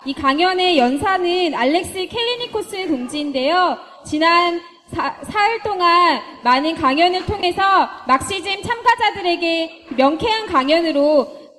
이 강연의 연사는 알렉스 캘리니코스 동지인데요. 지난 사흘 동안 많은 강연을 통해서 막시즘 참가자들에게 명쾌한 강연으로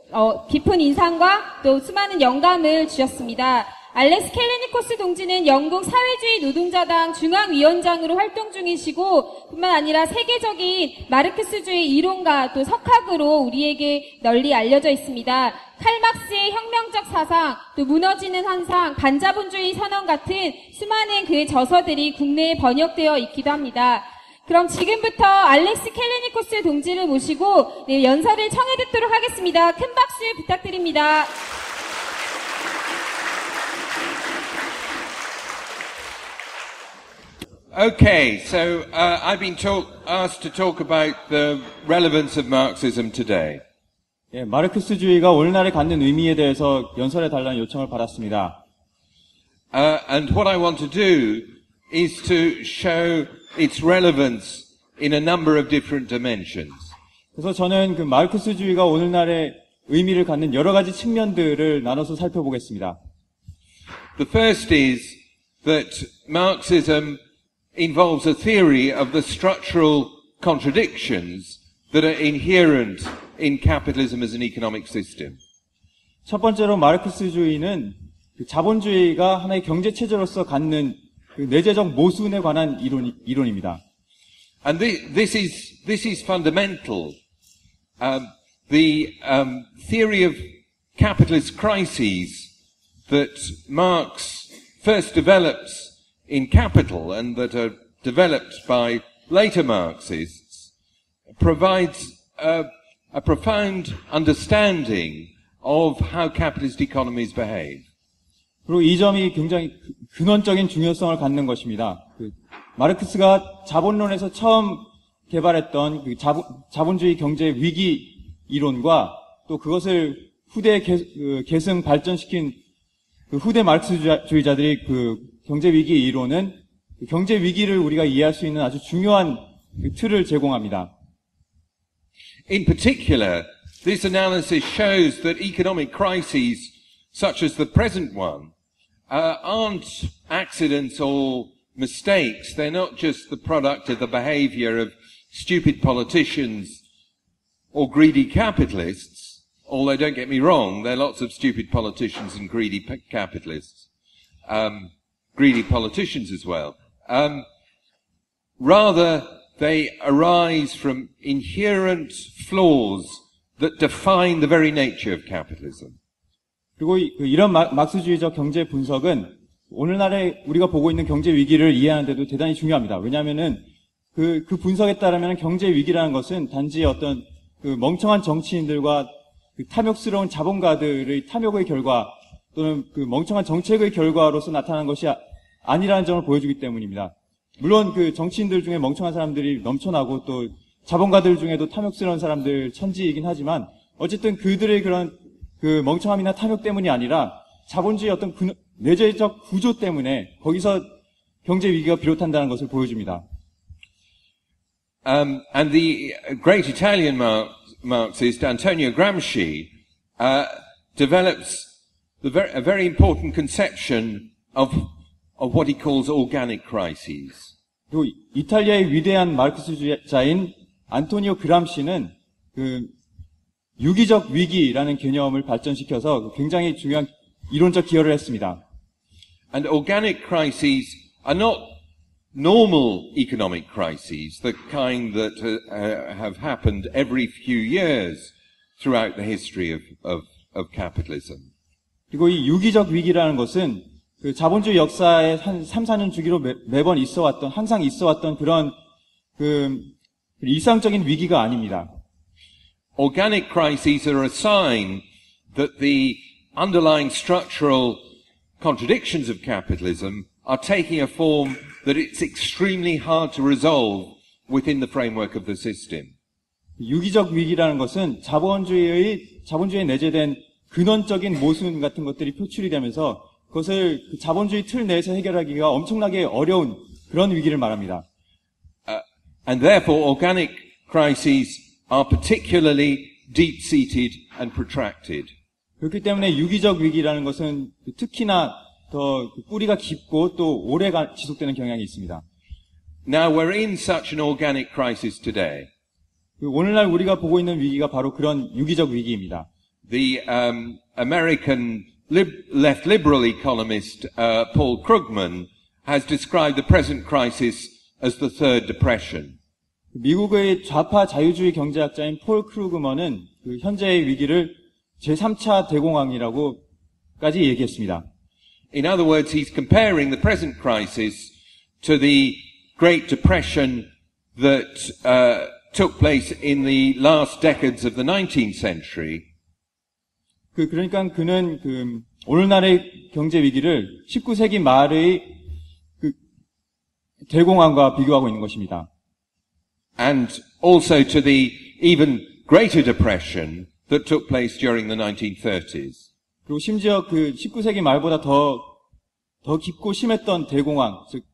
깊은 인상과 또 수많은 영감을 주셨습니다. 알렉스 캘리니코스 동지는 영국 사회주의 노동자당 중앙위원장으로 활동 중이시고 뿐만 아니라 세계적인 마르크스주의 이론가 또 석학으로 우리에게 널리 알려져 있습니다. 칼막스의 혁명적 사상, 또 무너지는 환상, 반자본주의 선언 같은 수많은 그의 저서들이 국내에 번역되어 있기도 합니다. 그럼 지금부터 알렉스 캘리니코스 동지를 모시고 연설을 청해 듣도록 하겠습니다. 큰 박수 부탁드립니다. Okay, so I've been asked to talk about the relevance of Marxism today. 예, 마르크스주의가 오늘날에 갖는 의미에 대해서 연설해 달라는 요청을 받았습니다. And what I want to do is to show its relevance in a number of different dimensions. 그래서 저는 그 마르크스주의가 오늘날의 의미를 갖는 여러 가지 측면들을 나눠서 살펴보겠습니다. The first is that Marxism involves a theory of the structural contradictions that are inherent in capitalism as an economic system. 첫 번째로 마르크스주의는 그 자본주의가 하나의 경제 체제로서 갖는 그 내재적 모순에 관한 이론입니다. And this is fundamental. The theory of capitalist crises that Marx first develops in Capital and that are developed by later Marxists provides a profound understanding of how capitalist economies behave. 그리고 이 점이 굉장히 근원적인 중요성을 갖는 것입니다. 마르크스가 자본론에서 처음 개발했던 그 자본주의 경제 위기 이론과 또 그것을 후대에 계승 발전시킨 그 후대 마르크스주의자들이 그 경제 위기 이론은 그 경제 위기를 우리가 이해할 수 있는 아주 중요한 그 틀을 제공합니다. In particular, this analysis shows that economic crises such as the present one aren't accidents or mistakes. They're not just the product of the behavior of stupid politicians or greedy capitalists, although don't get me wrong, there are lots of stupid politicians and greedy capitalists, greedy politicians as well. Rather, they arise from inherent flaws that define the very nature of capitalism. 그리고 이런 막스주의적 경제 분석은 오늘날에 우리가 보고 있는 경제 위기를 이해하는 데도 대단히 중요합니다. 왜냐하면은 그 분석에 따르면 경제 위기라는 것은 단지 어떤 그 멍청한 정치인들과 그 탐욕스러운 자본가들의 탐욕의 결과 또는 그 멍청한 정책의 결과로서 나타난 것이 아니라는 점을 보여주기 때문입니다. 물론 그 정치인들 중에 멍청한 사람들이 넘쳐나고 또 자본가들 중에도 탐욕스러운 사람들 천지이긴 하지만 어쨌든 그들의 그런 그 멍청함이나 탐욕 때문이 아니라 자본주의 어떤 내재적 구조 때문에 거기서 경제 위기가 비롯한다는 것을 보여줍니다. And the great Italian Marxist Antonio Gramsci develops a very important conception of what he calls organic crises. 그리고 이탈리아의 위대한 마르크스주의자인 안토니오 그람시는 그 유기적 위기라는 개념을 발전시켜서 굉장히 중요한 이론적 기여를 했습니다. And organic crises are not normal economic crises, the kind that have happened every few years throughout the history of capitalism. 그리고 이 유기적 위기라는 것은 그 자본주의 역사의 한 3, 4년 주기로 매번 항상 있어왔던 그런 그 일상적인 위기가 아닙니다. Organic crises are a sign that the underlying structural contradictions of capitalism are taking a form that it's extremely hard to resolve within the framework of the system. 유기적 위기라는 것은 자본주의에 내재된 근원적인 모순 같은 것들이 표출이 되면서 그것을 그 자본주의 틀 내에서 해결하기가 엄청나게 어려운 그런 위기를 말합니다. And therefore organic crises are particularly deep-seated and protracted. 그렇기 때문에 유기적 위기라는 것은 특히나 더 뿌리가 깊고 또 오래 지속되는 경향이 있습니다. Now we're in such an organic crisis today. 오늘날 우리가 보고 있는 위기가 바로 그런 유기적 위기입니다. The American left liberal economist Paul Krugman has described the present crisis as the third depression. 미국의 좌파 자유주의 경제학자인 폴 크루그먼은 그 현재의 위기를 제3차 대공황이라고까지 얘기했습니다. In other words, he's comparing the present crisis to the Great Depression that took place in the last decades of the 19th century. 그러니까 그는 오늘날의 경제 위기를 19세기 말의 대공황과 비교하고 있는 것입니다. And also to the even greater depression that took place during the 1930s. 그리고 심지어 19세기 말보다 더 깊고 심했던 대공황, 즉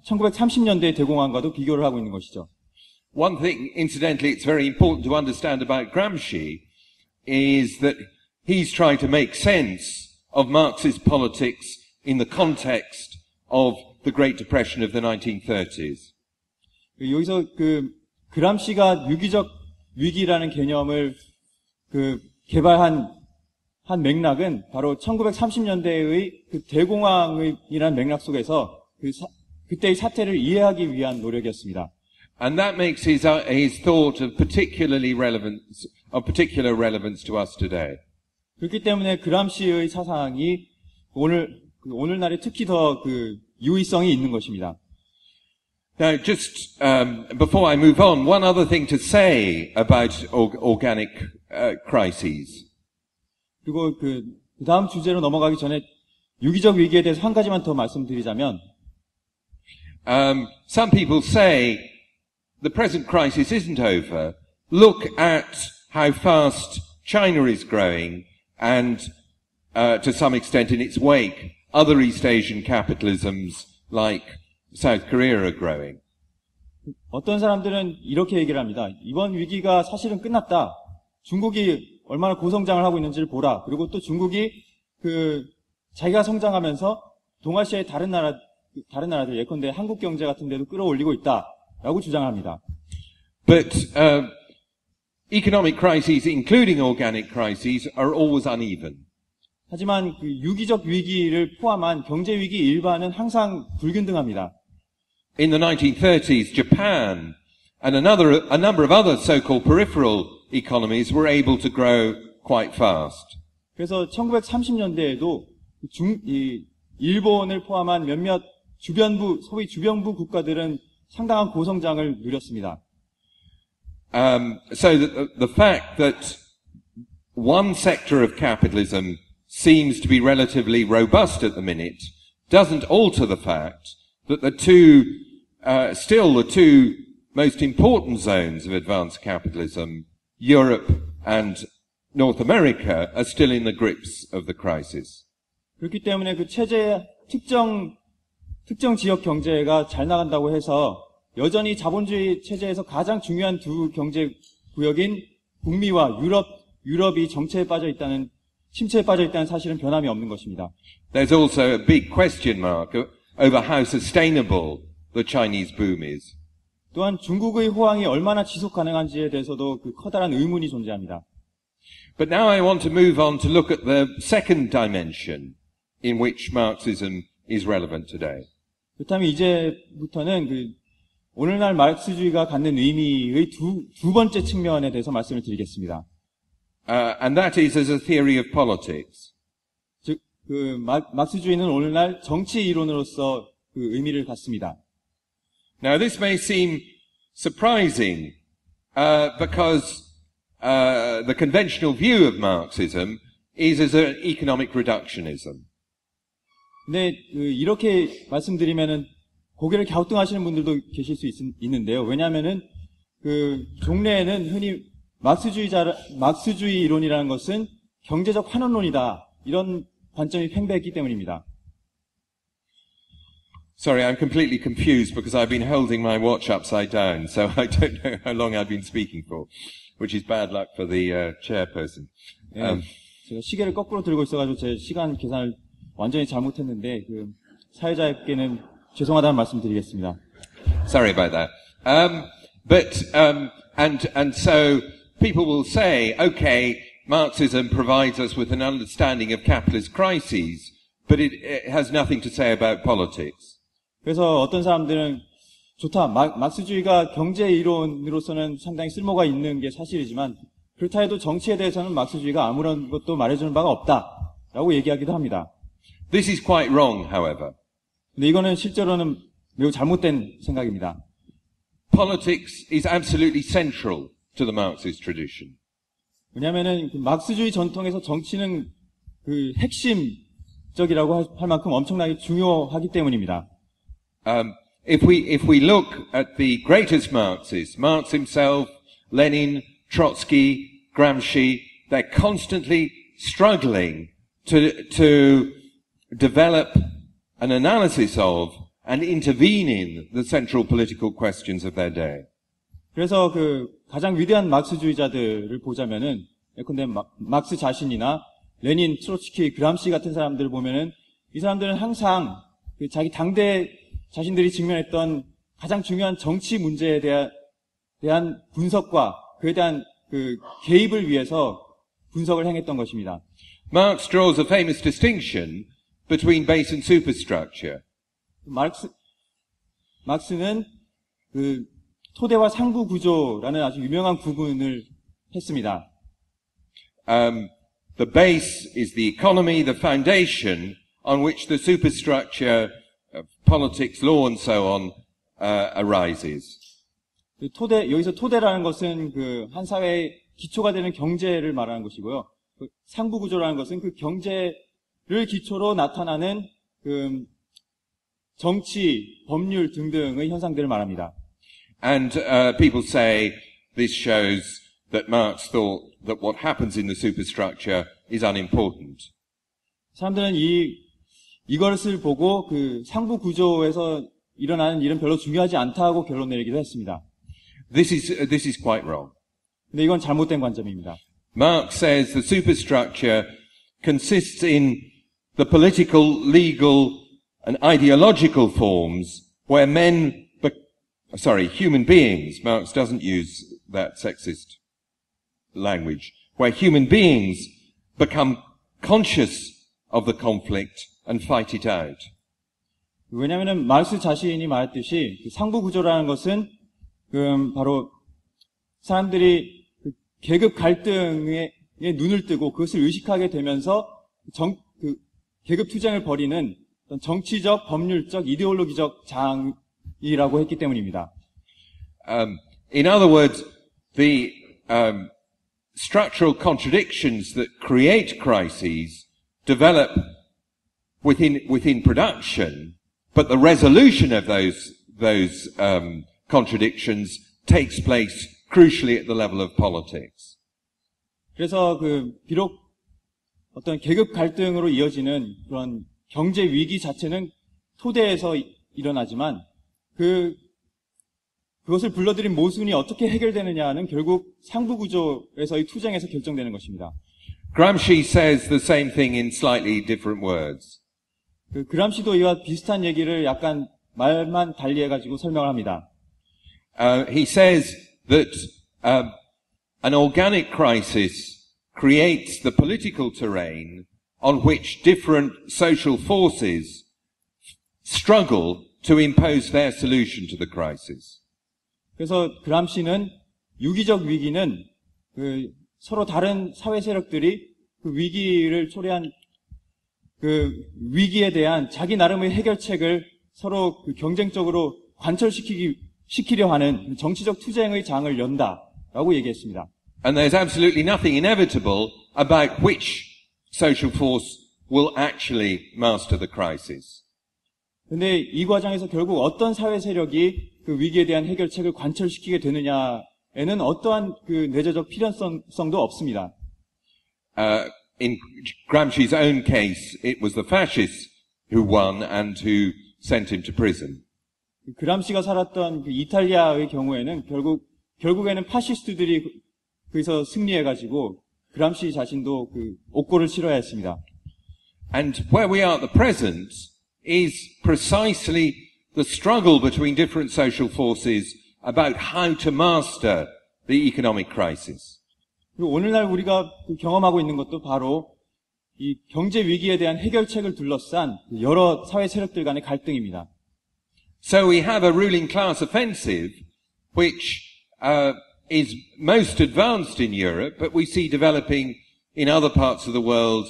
1930년대의 대공황과도 비교를 하고 있는 것이죠. One thing, incidentally, it's very important to understand about Gramsci is that he's trying to make sense of Marxist politics in the context of the Great Depression of the 1930s. 여기서 그람시가 유기적 위기라는 개념을 개발한 맥락은 바로 1930년대의 대공황이라는 맥락 속에서 그때의 사태를 이해하기 위한 노력이었습니다. And that makes his thought of particular relevance to us today. 그렇기 때문에 그람시의 사상이 오늘날에 특히 더 유의성이 있는 것입니다. Now, just before I move on, one other thing to say about organic crises. 그리고 그 다음 주제로 넘어가기 전에 유기적 위기에 대해서 한 가지만 더 말씀드리자면, some people say the present crisis isn't over. Look at how fast China is growing, and to some extent in its wake, other East Asian capitalisms like South Korea are growing. 어떤 사람들은 이렇게 얘기를 합니다. 이번 위기가 사실은 끝났다. 중국이 얼마나 고성장을 하고 있는지를 보라. 그리고 또 중국이 자기가 성장하면서 동아시아의 다른 나라들, 예컨대 한국 경제 같은 데도 끌어올리고 있다라고 주장합니다. But economic crises, including organic crises, are always uneven. 하지만 유기적 위기를 포함한 경제 위기 일반은 항상 불균등합니다. In the 1930s, Japan and a number of other so-called peripheral economies were able to grow quite fast. 그래서 1930년대에도 일본을 포함한 몇몇 소위 주변부 국가들은 상당한 고성장을 누렸습니다. So the fact that one sector of capitalism seems to be relatively robust at the minute doesn't alter the fact that the two most important zones of advanced capitalism, Europe and North America, are still in the grips of the crisis. 그렇기 때문에 특정 지역 경제가 잘 나간다고 해서 여전히 자본주의 체제에서 가장 중요한 두 경제 구역인 북미와 유럽이 침체에 빠져 있다는 사실은 변함이 없는 것입니다. There's also a big question mark over how sustainable the Chinese boom is. 또한 중국의 호황이 얼마나 지속 가능한지에 대해서도 커다란 의문이 존재합니다. But now I want to move on to look at the second dimension in which Marxism is relevant today. 그렇다면 이제부터는 오늘날 마르크스주의가 갖는 의미의 두 번째 측면에 대해서 말씀을 드리겠습니다. And that is as a theory of politics. 즉, 마르크스주의는 오늘날 정치 이론으로서 의미를 갖습니다. Now this may seem surprising, because the conventional view of Marxism is as an economic reductionism. 근데 이렇게 말씀드리면은 고개를 갸우뚱하시는 분들도 계실 수 있는데요. 왜냐하면은 종래에는 흔히 마르크스주의 이론이라는 것은 경제적 환원론이다, 이런 관점이 팽배했기 때문입니다. Sorry, I'm completely confused because I've been holding my watch upside down, so I don't know how long I've been speaking for, which is bad luck for the chairperson. 제가 시계를 거꾸로 들고 있어가지고 제 시간 계산을 완전히 잘못했는데 그 사회자께는 죄송하다는 말씀드리겠습니다. Sorry about that. And so people will say, okay, Marxism provides us with an understanding of capitalist crises, but it has nothing to say about politics. 그래서 어떤 사람들은 좋다, 막스주의가 경제 이론으로서는 상당히 쓸모가 있는 게 사실이지만 그렇다 해도 정치에 대해서는 막스주의가 아무런 것도 말해주는 바가 없다라고 얘기하기도 합니다. This is quite wrong, however. 근데 이거는 실제로는 매우 잘못된 생각입니다. Politics is absolutely central to the Marxist tradition. 왜냐하면은 그 막스주의 전통에서 정치는 그 핵심적이라고 할 만큼 엄청나게 중요하기 때문입니다. If we look at the greatest Marxists, Marx himself, Lenin, Trotsky, Gramsci, they're constantly struggling to develop an analysis of and intervene in the central political questions of their day. 그래서 그 가장 위대한 막스주의자들을 보자면은 예컨대 막스 자신이나 레닌, 트로츠키, 그람시 같은 사람들을 보면은 이 사람들은 항상 그 자기 당대 자신들이 직면했던 가장 중요한 정치 문제에 대한 분석과 그에 대한 그 개입을 위해서 분석을 행했던 것입니다. Marx draws a famous distinction between base and superstructure. 막스는 그 토대와 상부 구조라는 아주 유명한 구분을 했습니다. The base is the economy, the foundation on which the superstructure of politics, law and so on arises. 그 여기서 토대라는 것은 그 한 사회의 기초가 되는 경제를 말하는 것이고요. 그 상부 구조라는 것은 그 경제를 기초로 나타나는 그 정치, 법률 등등의 현상들을 말합니다. And people say this shows that Marx thought that what happens in the superstructure is unimportant. 사람들은 이것을 보고 그 상부 구조에서 일어나는 일은 별로 중요하지 않다고 결론 내리기도 했습니다. This is quite wrong. 근데 이건 잘못된 관점입니다. Marx says the superstructure consists in the political, legal, and ideological forms where human beings, Marx doesn't use that sexist language, where human beings become conscious of the conflict and fight it out. 왜냐하면 마르크스 자신이 말했듯이 그 상부 구조라는 것은 바로 사람들이 그 계급 갈등에 눈을 뜨고 그것을 의식하게 되면서 계급 투쟁을 벌이는 정치적, 법률적, 이데올로기적 장이라고 했기 때문입니다. In other words, the structural contradictions that create crises develop within production, but the resolution of those contradictions takes place crucially at the level of politics. 그래서 비록 어떤 계급 갈등으로 이어지는 그런 경제 위기 자체는 토대에서 일어나지만 그것을 불러들인 모순이 어떻게 해결되느냐는 결국 상부 구조에서의 투쟁에서 결정되는 것입니다. Gramsci says the same thing in slightly different words. 그람시도 이와 비슷한 얘기를 약간 말만 달리해가지고 설명을 합니다. He says that an organic crisis creates the political terrain on which different social forces struggle to impose their solution to the crisis. 그래서 그람시는 유기적 위기는 서로 다른 사회 세력들이 그 위기를 초래한 위기에 대한 자기 나름의 해결책을 서로 경쟁적으로 관철시키려 하는 정치적 투쟁의 장을 연다라고 얘기했습니다. And there's absolutely nothing inevitable about which social force will actually master the crisis. 근데 이 과정에서 결국 어떤 사회 세력이 그 위기에 대한 해결책을 관철시키게 되느냐에는 어떠한 내재적 필연성도 없습니다. In Gramsci's own case, it was the fascists who won and who sent him to prison. 그람시가 살았던 이탈리아의 경우에는 결국에는 파시스트들이 거기서 승리해가지고 그람시 자신도 옥고를 치러야 했습니다. And where we are at the present is precisely the struggle between different social forces about how to master the economic crisis. 그리고 오늘날 우리가 경험하고 있는 것도 바로 이 경제 위기에 대한 해결책을 둘러싼 여러 사회 세력들 간의 갈등입니다. So we have a ruling class offensive which is most advanced in Europe, but we see developing in other parts of the world,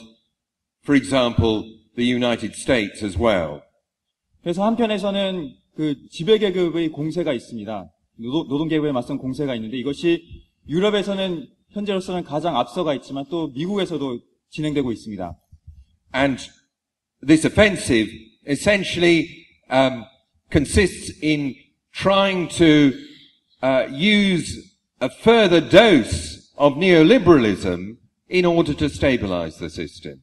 for example, the United States as well. 그래서 한편에서는 지배계급의 공세가 있습니다. 노동계급에 맞선 공세가 있는데 이것이 유럽에서는 현재로서는 가장 앞서가 있지만 또 미국에서도 진행되고 있습니다. And this offensive essentially consists in trying to use a further dose of neoliberalism in order to stabilize the system.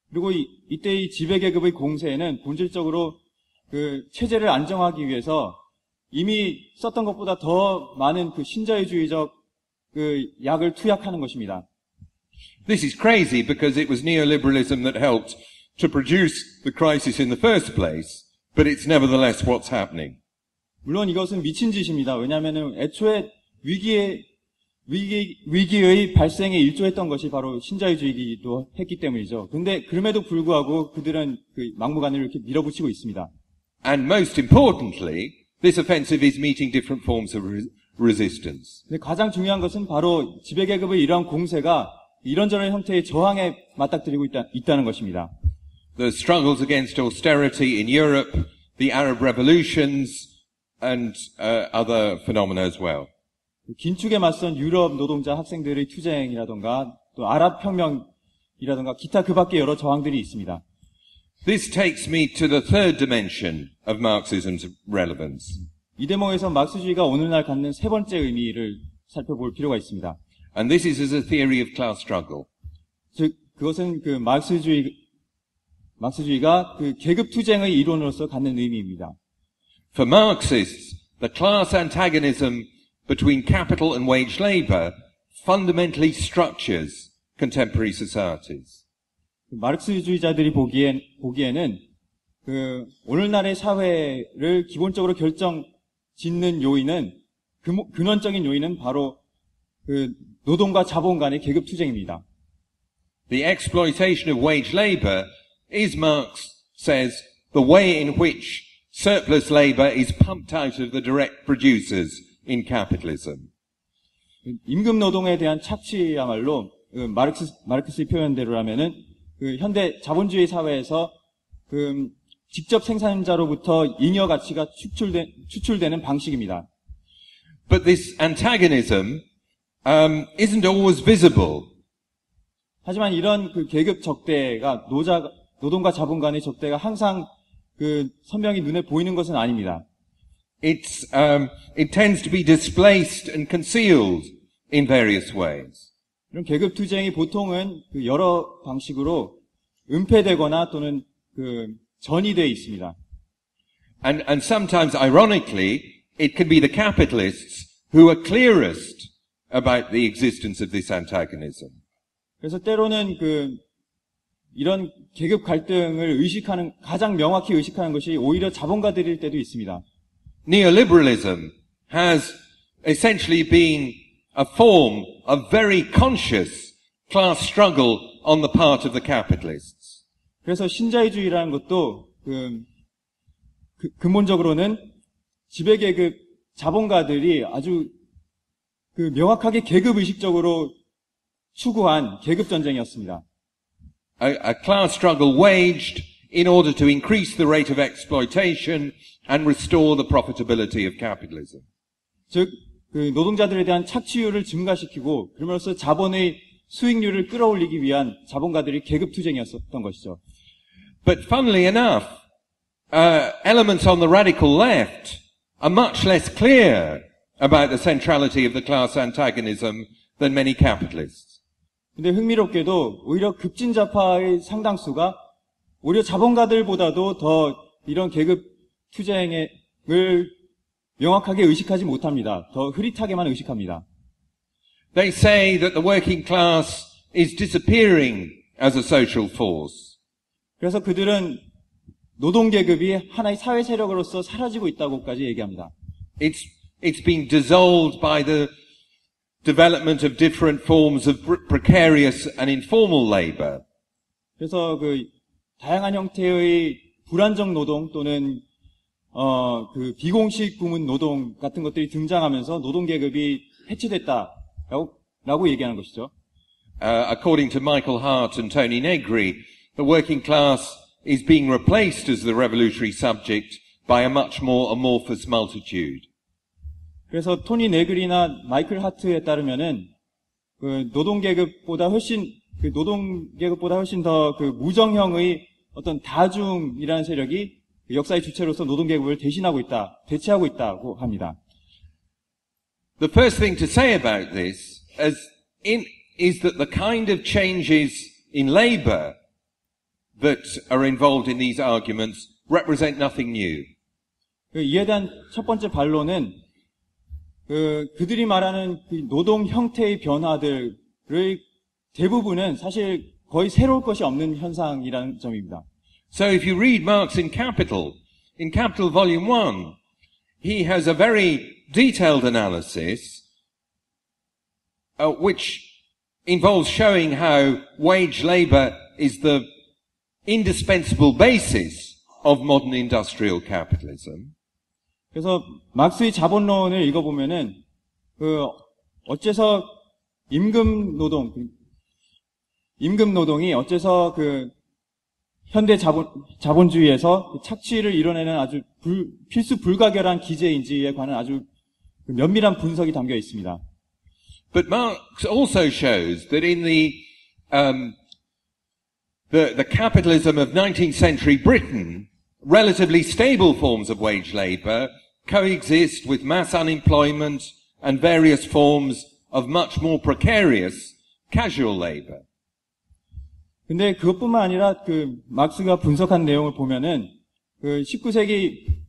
그리고 이때 이 지배계급의 공세에는 본질적으로 체제를 안정하기 위해서 이미 썼던 것보다 더 많은 신자유주의적 약을 투약하는 것입니다. This is crazy because it was neoliberalism that helped to produce the crisis in the first place, but it's nevertheless what's happening. 물론 이것은 미친 짓입니다. 왜냐하면 애초에 위기의 발생에 일조했던 것이 바로 신자유주의이기도 했기 때문이죠. 근데 그럼에도 불구하고 그들은 막무가내로 이렇게 밀어붙이고 있습니다. And most importantly, this offensive is meeting different forms of resistance. 근데 가장 중요한 것은 바로 지배계급의 이러한 공세가 이런저런 형태의 저항에 맞닥뜨리고 있다는 것입니다. The struggles against austerity in Europe, the Arab revolutions, and other phenomena as well. 긴축에 맞선 유럽 노동자 학생들의 투쟁이라던가 또 아랍 혁명이라던가 기타 그 밖에 여러 저항들이 있습니다. This takes me to the third dimension of Marxism's relevance. 이 대목에서 마르크스주의가 오늘날 갖는 세 번째 의미를 살펴볼 필요가 있습니다. And this is as a theory of class struggle. 즉 그것은 마르크스주의가 계급 투쟁의 이론으로서 갖는 의미입니다. For Marxists, the class antagonism between capital and wage labor fundamentally structures contemporary societies. 마르크스주의자들이 보기에는 오늘날의 사회를 기본적으로 짓는 요인은 근원적인 요인은 바로 노동과 자본 간의 계급 투쟁입니다. The exploitation of wage labor is, Marx says, the way in which surplus labor is pumped out of the direct producers in capitalism. 임금 노동에 대한 착취야말로 마르크스의 표현대로라면은 현대 자본주의 사회에서 직접 생산자로부터 잉여 가치가 추출되는 방식입니다. But this antagonism isn't always visible. 하지만 이런 계급 적대가 노동과 자본 간의 적대가 항상 선명히 눈에 보이는 것은 아닙니다. It tends to be displaced and concealed in various ways. 이런 계급 투쟁이 보통은 여러 방식으로 은폐되거나 또는 전이되어 있습니다. And sometimes, ironically, it can be the capitalists who are clearest about the existence of this antagonism. 그래서 때로는 이런 계급 갈등을 가장 명확히 의식하는 것이 오히려 자본가들일 때도 있습니다. Neoliberalism has essentially been a form of very conscious class struggle on the part of the capitalists. 그래서 신자유주의라는 것도 근본적으로는 지배계급 자본가들이 아주 명확하게 계급의식적으로 추구한 계급전쟁이었습니다. A class struggle waged in order to increase the rate of exploitation and restore the profitability of capitalism. 즉, 노동자들에 대한 착취율을 증가시키고 그러면서 자본의 수익률을 끌어올리기 위한 자본가들이 계급투쟁이었던 것이죠. But funnily enough, elements on the radical left are much less clear about the centrality of the class antagonism than many capitalists. 근데 흥미롭게도 오히려 급진자파의 상당수가 오히려 자본가들보다도 더 이런 계급 투쟁을 명확하게 의식하지 못합니다. 더 흐릿하게만 의식합니다. They say that the working class is disappearing as a social force. 그래서 그들은 노동계급이 하나의 사회 세력으로서 사라지고 있다고까지 얘기합니다. It's being dissolved by the development of different forms of precarious and informal labor. 그래서 그 다양한 형태의 불안정 노동 또는 그 비공식 부문 노동 같은 것들이 등장하면서 노동계급이 해체됐다라고 얘기하는 것이죠. According to Michael Hart and Tony Negri, the working class is being replaced as the revolutionary subject by a much more amorphous multitude. 그래서 토니 네그리나 마이클 하트에 따르면은 그 노동계급보다 훨씬 더 그 무정형의 어떤 다중이라는 세력이 역사의 주체로서 노동계급을 대체하고 있다고 합니다. The first thing to say about this is that the kind of changes in labor that are involved in these arguments represent nothing new. 이에 대한 첫 번째 반론은 그들이 말하는 그 노동 형태의 변화들의 대부분은 사실 거의 새로울 것이 없는 현상이라는 점입니다. So if you read Marx in Capital Volume 1, he has a very detailed analysis which involves showing how wage labor is the indispensable basis of modern industrial capitalism. 그래서 막스의 자본론을 읽어보면은 어째서 임금 노동이 어째서 현대 자본주의에서 착취를 이뤄내는 아주 필수 불가결한 기제인지에 관한 아주 면밀한 분석이 담겨 있습니다. But Marx also shows that in the capitalism of 19th century Britain, relatively stable forms of wage labor coexist with mass unemployment and various forms of much more precarious casual labor. 근데 그것뿐만 아니라 막스가 분석한 내용을 보면은 19세기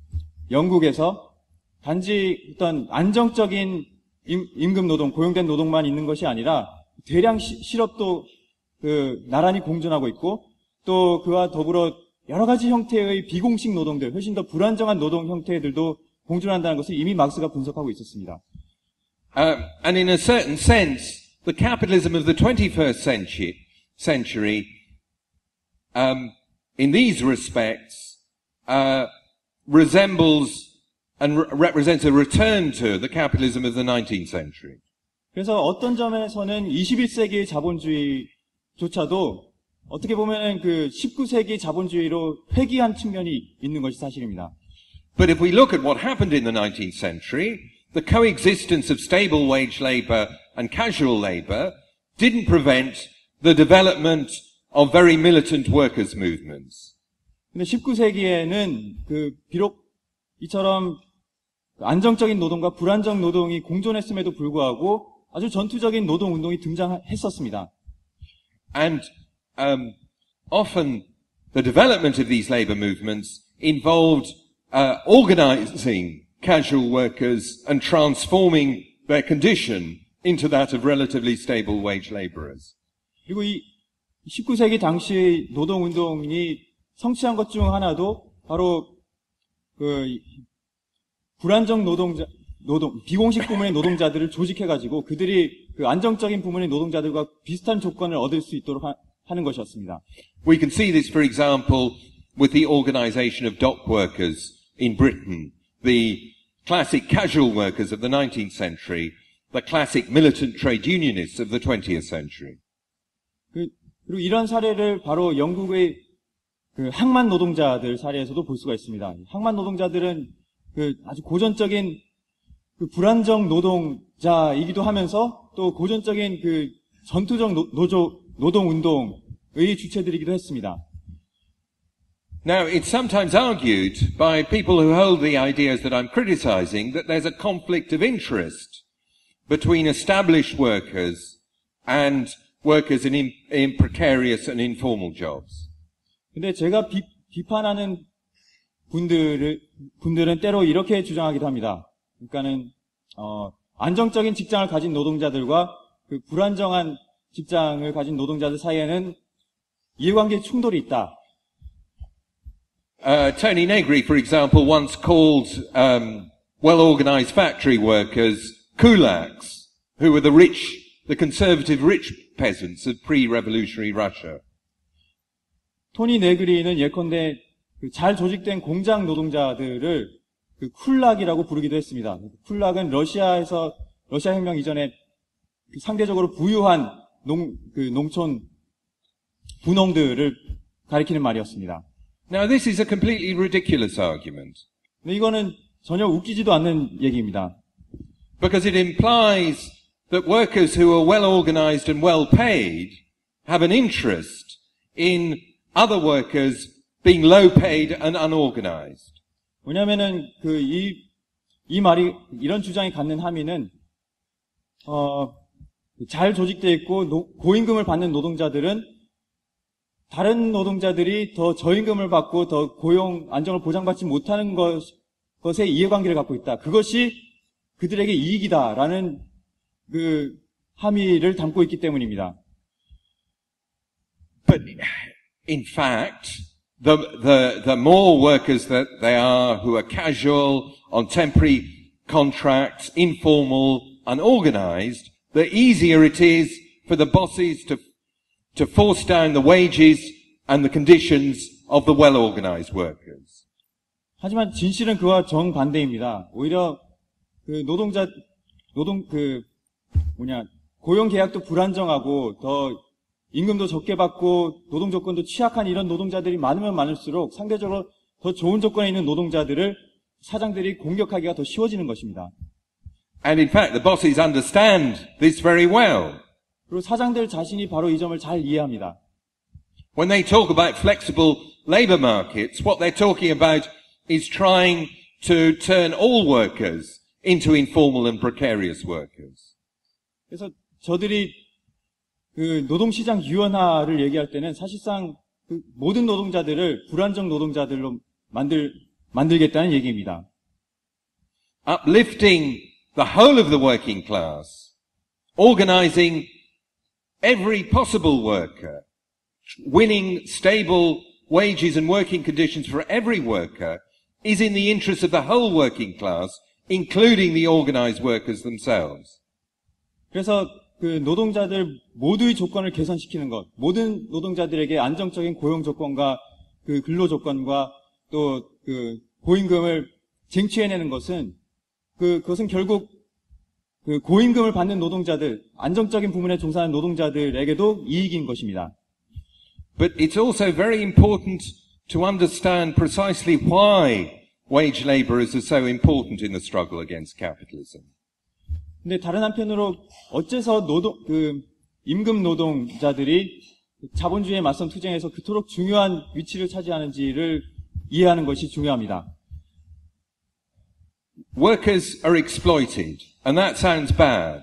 영국에서 단지 어떤 안정적인 임금 노동, 고용된 노동만 있는 것이 아니라 대량 실업도 나란히 공존하고 있고 또 그와 더불어 여러 가지 형태의 비공식 노동들, 훨씬 더 불안정한 노동 형태들도 공존한다는 것을 이미 막스가 분석하고 있었습니다. And in a certain sense, the capitalism of the 21st century, in these respects, resembles and represents a return to the capitalism of the 19th century. 그래서 어떤 점에서는 21세기의 자본주의조차도 어떻게 보면 19세기 자본주의로 회귀한 측면이 있는 것이 사실입니다. But if we look at what happened in the 19th century, the coexistence of stable wage labor and casual labor didn't prevent the development of very militant workers' movements. 근데 19세기에는 비록 이처럼 안정적인 노동과 불안정 노동이 공존했음에도 불구하고 아주 전투적인 노동 운동이 등장했었습니다. And often the development of these labor movements involved organizing casual workers and transforming their condition into that of relatively stable wage laborers. 그리고 이 19세기 당시 노동 운동이 성취한 것 중 하나도 바로 불안정 비공식 부문의 노동자들을 조직해가지고 그들이 안정적인 부문의 노동자들과 비슷한 조건을 얻을 수 있도록 하는 것이었습니다. We can see this, for example, with the organization of dock workers in Britain, the classic casual workers of the 19th century, the classic militant trade unionists of the 20th century. 그리고 이런 사례를 바로 영국의 항만 노동자들 사례에서도 볼 수가 있습니다. 항만 노동자들은 아주 고전적인 불안정 노동자이기도 하면서 또 고전적인 전투적 노동 운동의 주체들이기도 했습니다. Now, it's sometimes argued by people who hold the ideas that I'm criticizing that there's a conflict of interest between established workers and workers in precarious and informal jobs. 근데 제가 비판하는 분들은 때로 이렇게 주장하기도 합니다. 그러니까는 안정적인 직장을 가진 노동자들과 불안정한 직장을 가진 노동자들 사이에는 이해관계 충돌이 있다. Tony Negri, for example, once called well-organized factory workers kulaks, who were the conservative rich peasants of pre-revolutionary Russia. 토니 네그리는 예컨대 잘 조직된 공장 노동자들을 쿨락이라고 부르기도 했습니다. 쿨락은 러시아 혁명 이전에 상대적으로 부유한 농촌 분홍들을 가리키는 말이었습니다. Now, this is a completely ridiculous argument. 근데 이거는 전혀 웃기지도 않는 얘기입니다. Because it implies that workers who are well organized and well paid have an interest in other workers being low paid and unorganized. 왜냐면은 이 말이 이런 주장이 갖는 함의는 잘 조직되어 있고 고임금을 받는 노동자들은 다른 노동자들이 더 저임금을 받고 더 고용 안정을 보장받지 못하는 것에 이해관계를 갖고 있다. 그것이 그들에게 이익이다라는 그 함의를 담고 있기 때문입니다. But in fact, the more workers that they are who are casual, on temporary contracts, informal, unorganized, the easier it is for the bosses to force down the wages and the conditions of the well-organized workers. 하지만 진실은 그와 정반대입니다. 오히려 고용 계약도 불안정하고 더 임금도 적게 받고 노동 조건도 취약한 이런 노동자들이 많으면 많을수록 상대적으로 더 좋은 조건에 있는 노동자들을 사장들이 공격하기가 더 쉬워지는 것입니다. And in fact, the bosses understand this very well. 그리고 사장들 자신이 바로 이 점을 잘 이해합니다. When they talk about flexible labor markets, what they're talking about is trying to turn all workers into informal and precarious workers. 그래서 저들이 노동시장 유연화를 얘기할 때는 사실상 모든 노동자들을 불안정 노동자들로 만들겠다는 얘기입니다. Uplifting the whole of the working class, organizing every possible worker, winning stable wages and working conditions for every worker is in the interest of the whole working class, including the organized workers themselves. 그래서 노동자들 모두의 조건을 개선시키는 것, 모든 노동자들에게 안정적인 고용 조건과 근로 조건과 또 고임금을 쟁취해내는 것은 그것은 결국 고임금을 받는 노동자들, 안정적인 부문에 종사하는 노동자들에게도 이익인 것입니다. But it's also very important to understand precisely why wage laborers are so important in the struggle against capitalism. 근데 다른 한편으로 어째서 임금 노동자들이 자본주의에 맞선 투쟁에서 그토록 중요한 위치를 차지하는지를 이해하는 것이 중요합니다. Workers are exploited, and that sounds bad.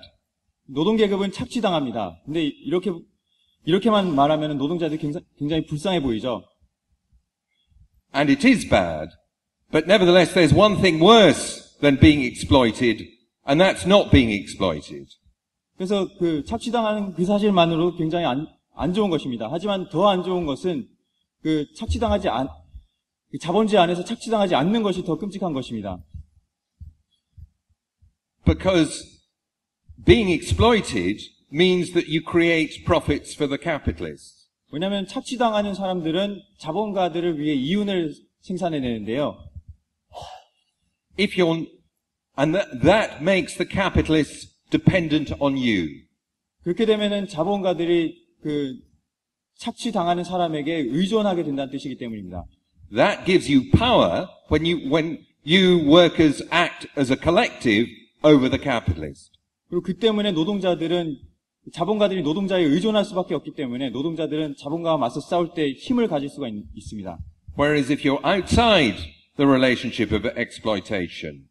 노동계급은 착취당합니다. 근데 이렇게만 말하면 노동자들이 굉장히 불쌍해 보이죠. And it is bad, but nevertheless there's one thing worse than being exploited, and that's not being exploited. 그래서 착취당하는 그 사실만으로 굉장히 안 좋은 것입니다. 하지만 더 안 좋은 것은 자본주의 안에서 착취당하지 않는 것이 더 끔찍한 것입니다. Because being exploited means that you create profits for the capitalists. 왜냐하면 착취당하는 사람들은 자본가들을 위해 이윤을 생산해내는데요. And that makes the capitalists dependent on you. 그렇게 되면은 자본가들이 착취당하는 사람에게 의존하게 된다는 뜻이기 때문입니다. That gives you power when you workers act as a collective over the capitalist. 그리고 그 때문에 자본가들이 노동자에 의존할 수밖에 없기 때문에 노동자들은 자본가와 맞서 싸울 때 힘을 가질 수가 있습니다. Whereas if you're outside the relationship of exploitation,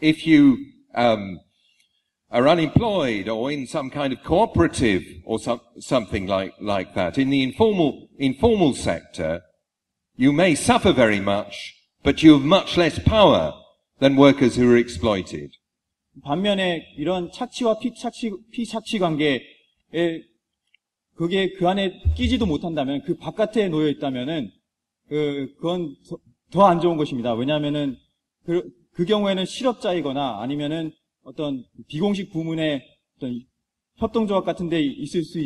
if you are unemployed or in some kind of cooperative or something like that, in the informal sector, you may suffer very much, but you have much less power than workers who are exploited. 반면에 이런 착취와 피착취 관계에 그게 그 안에 끼지도 못한다면, 그 바깥에 놓여 있다면은, 그건 더 안 좋은 것입니다. 왜냐하면은, 그 경우에는 실업자이거나 아니면은 어떤 비공식 부문의 어떤 협동조합 같은 데 있을 수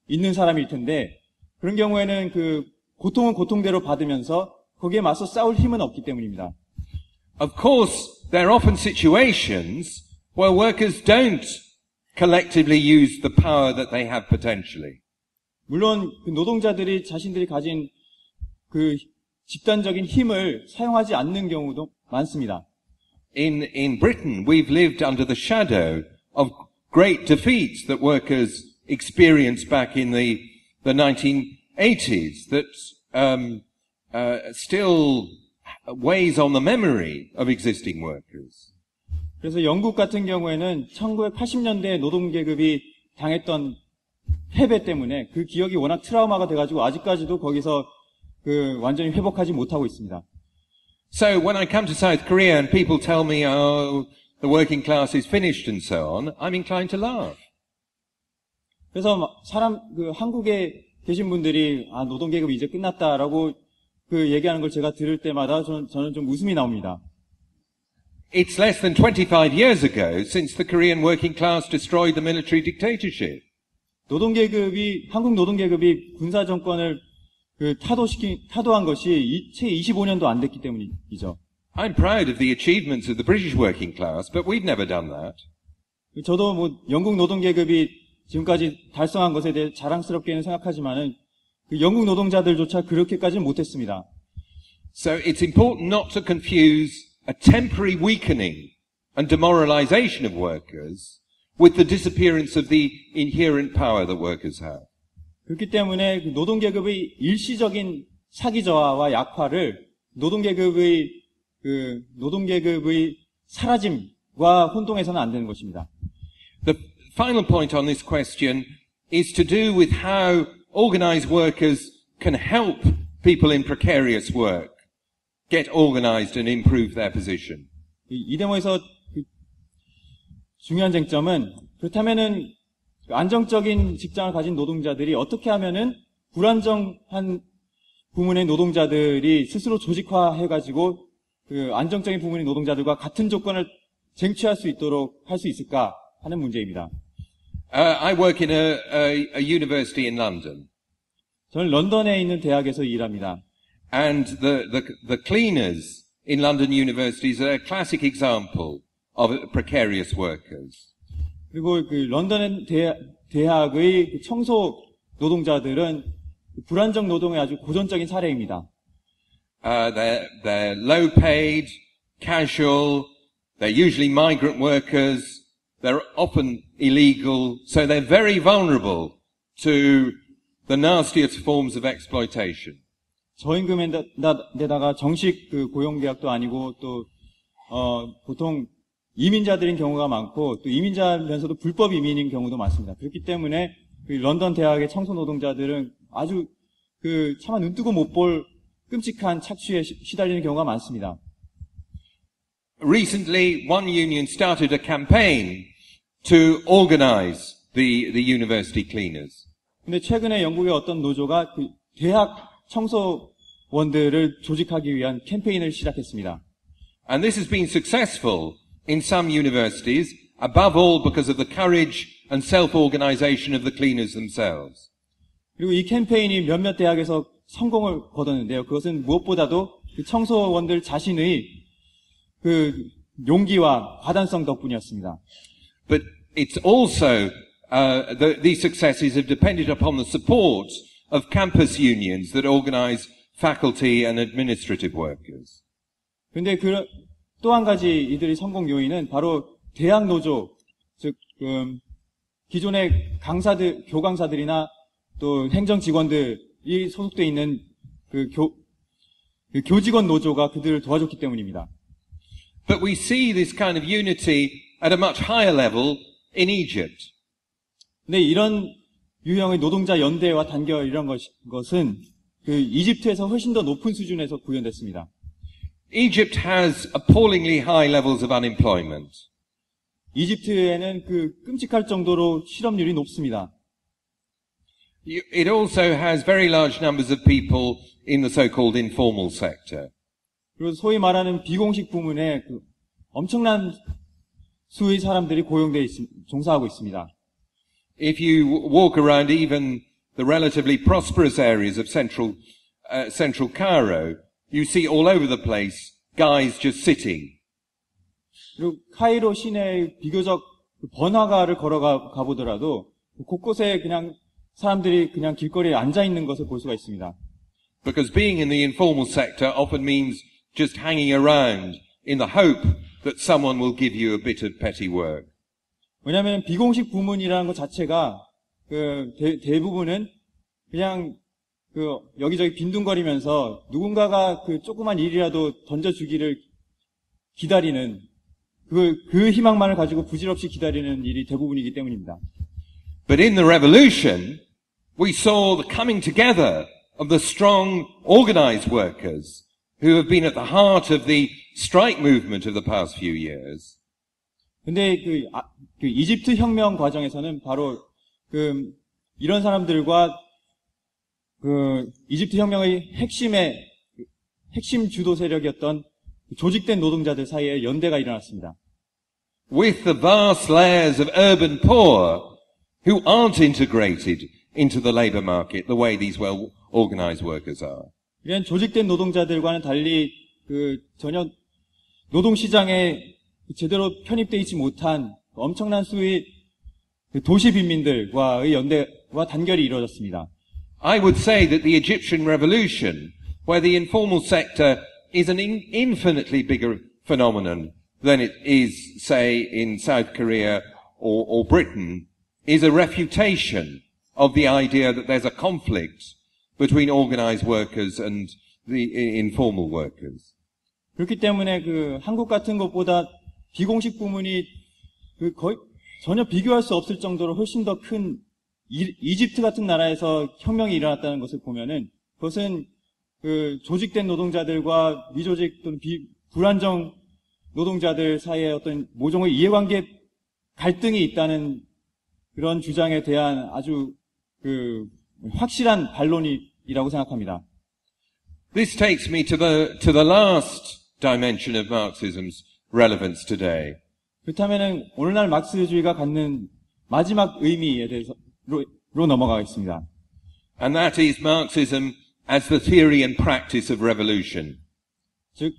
있는 사람일 텐데, 그런 경우에는 그 고통은 고통대로 받으면서 거기에 맞서 싸울 힘은 없기 때문입니다. Of course, there are often situations where workers don't collectively use the power that they have potentially. 물론 그 노동자들이 자신들이 가진 그 집단적인 힘을 사용하지 않는 경우도 많습니다. In Britain, we've lived under the shadow of great defeats that workers experienced back in the 1980s that still weighs on the memory of existing workers. 그래서 영국 같은 경우에는 1980년대 노동계급이 당했던 패배 때문에 그 기억이 워낙 트라우마가 돼가지고 아직까지도 거기서 완전히 회복하지 못하고 있습니다. So when I come to South Korea and people tell me, oh, the working class is finished and so on, I'm inclined to laugh. 그래서 한국에 계신 분들이 노동계급이 이제 끝났다라고 얘기하는 걸 제가 들을 때마다 저는 좀 웃음이 나옵니다. It's less than 25 years ago since the Korean working class destroyed the military dictatorship. 한국 노동계급이 군사 정권을 타도한 것이 채 25년도 안 됐기 때문이죠. I'm proud of the achievements of the British working class, but we've never done that. 저도 영국 노동계급이 지금까지 달성한 것에 대해 자랑스럽게는 생각하지만은 영국 노동자들조차 그렇게까지는 못했습니다. So it's important not to confuse a temporary weakening and demoralization of workers with the disappearance of the inherent power that workers have. 그렇기 때문에 노동계급의 일시적인 사기 저하와 약화를 노동계급의 사라짐과 혼동해서는 안 되는 것입니다. The final point on this question is to do with how organized workers can help people in precarious work get organized and improve their position. 이 데모에서 중요한 쟁점은 그렇다면은 안정적인 직장을 가진 노동자들이 어떻게 하면은 불안정한 부문의 노동자들이 스스로 조직화해가지고 안정적인 부문의 노동자들과 같은 조건을 쟁취할 수 있도록 할 수 있을까 하는 문제입니다. I work in a university in London. 저는 런던에 있는 대학에서 일합니다. And the cleaners in London universities are a classic example of precarious workers. 그리고 런던 대학의 청소 노동자들은 불안정 노동의 아주 고전적인 사례입니다. They're low paid, casual, they're usually migrant workers, they're often illegal, so they're very vulnerable to the nastiest forms of exploitation. 저임금에다가 정식 고용계약도 아니고 또 보통 이민자들인 경우가 많고 또 이민자면서도 불법 이민인 경우도 많습니다. 그렇기 때문에 런던 대학의 청소 노동자들은 아주 차마 눈 뜨고 못 볼 끔찍한 착취에 시달리는 경우가 많습니다. Recently, one union started a campaign to organize the university cleaners. 근데 최근에 영국의 어떤 노조가 대학 청소원들을 조직하기 위한 캠페인을 시작했습니다. And this has been successful in some universities, above all because of the courage and self-organization of the cleaners themselves. 그리고 이 캠페인이 몇몇 대학에서 성공을 거뒀는데요. 그것은 무엇보다도 청소원들 자신의 용기와 과단성 덕분이었습니다. But it's also, these successes have depended upon the support of campus unions that organize faculty and administrative workers. 근데 또 한 가지 이들의 성공 요인은 바로 대학 노조, 즉 기존의 교강사들이나 또 행정 직원들이 소속돼 있는 교직원 노조가 그들을 도와줬기 때문입니다. But we see this kind of unity at a much higher level in Egypt. 근데 이런 유형의 노동자 연대와 단결 이런 것은 이집트에서 훨씬 더 높은 수준에서 구현됐습니다. Egypt has appallingly high levels of unemployment. 이집트에는 끔찍할 정도로 실업률이 높습니다. It also has very large numbers of people in the so-called informal sector. 그리고 소위 말하는 비공식 부문에 그 엄청난 수의 사람들이 종사하고 있습니다. If you walk around even the relatively prosperous areas of central Cairo, you see all over the place guys just sitting. 그리고 카이로 시내 비교적 번화가를 걸어가 보더라도 곳곳에 그냥 사람들이 그냥 길거리에 앉아 있는 것을 볼 수가 있습니다. Because being in the informal sector often means just hanging around in the hope that someone will give you a bit of petty work. 왜냐하면 비공식 부문이라는 것 자체가 대부분은 그냥 여기저기 빈둥거리면서 누군가가 조그만 일이라도 던져주기를 기다리는 그 희망만을 가지고 부질없이 기다리는 일이 대부분이기 때문입니다. But in the revolution, we saw the coming together of the strong, organized workers who have been at the heart of the strike movement of the past few years. 근데 이집트 혁명 과정에서는 바로 이런 사람들과 이집트 혁명의 핵심 주도 세력이었던 조직된 노동자들 사이에 연대가 일어났습니다. With the vast layers of urban poor who aren't integrated into the labour market the way these well-organized workers are. 이런 조직된 노동자들과는 달리 전혀 노동시장에 제대로 편입되어 있지 못한 엄청난 수의 도시 빈민들과의 연대와 단결이 이루어졌습니다. I would say that the Egyptian revolution, where the informal sector is an infinitely bigger phenomenon than it is, say, in South Korea or Britain, is a refutation of the idea that there's a conflict between organized workers and the informal workers. 그렇기 때문에 한국 같은 것보다 비공식 부문이 거의 전혀 비교할 수 없을 정도로 훨씬 더 큰 이집트 같은 나라에서 혁명이 일어났다는 것을 보면은 그것은 조직된 노동자들과 미조직 또는 불안정 노동자들 사이에 어떤 모종의 이해관계 갈등이 있다는 그런 주장에 대한 아주 확실한 반론이라고 생각합니다. This takes me to the last dimension of Marxism's relevance today. 그렇다면은 오늘날 막스주의가 갖는 마지막 의미에 대해서로 넘어가겠습니다. And that is Marxism as the theory and practice of revolution. 즉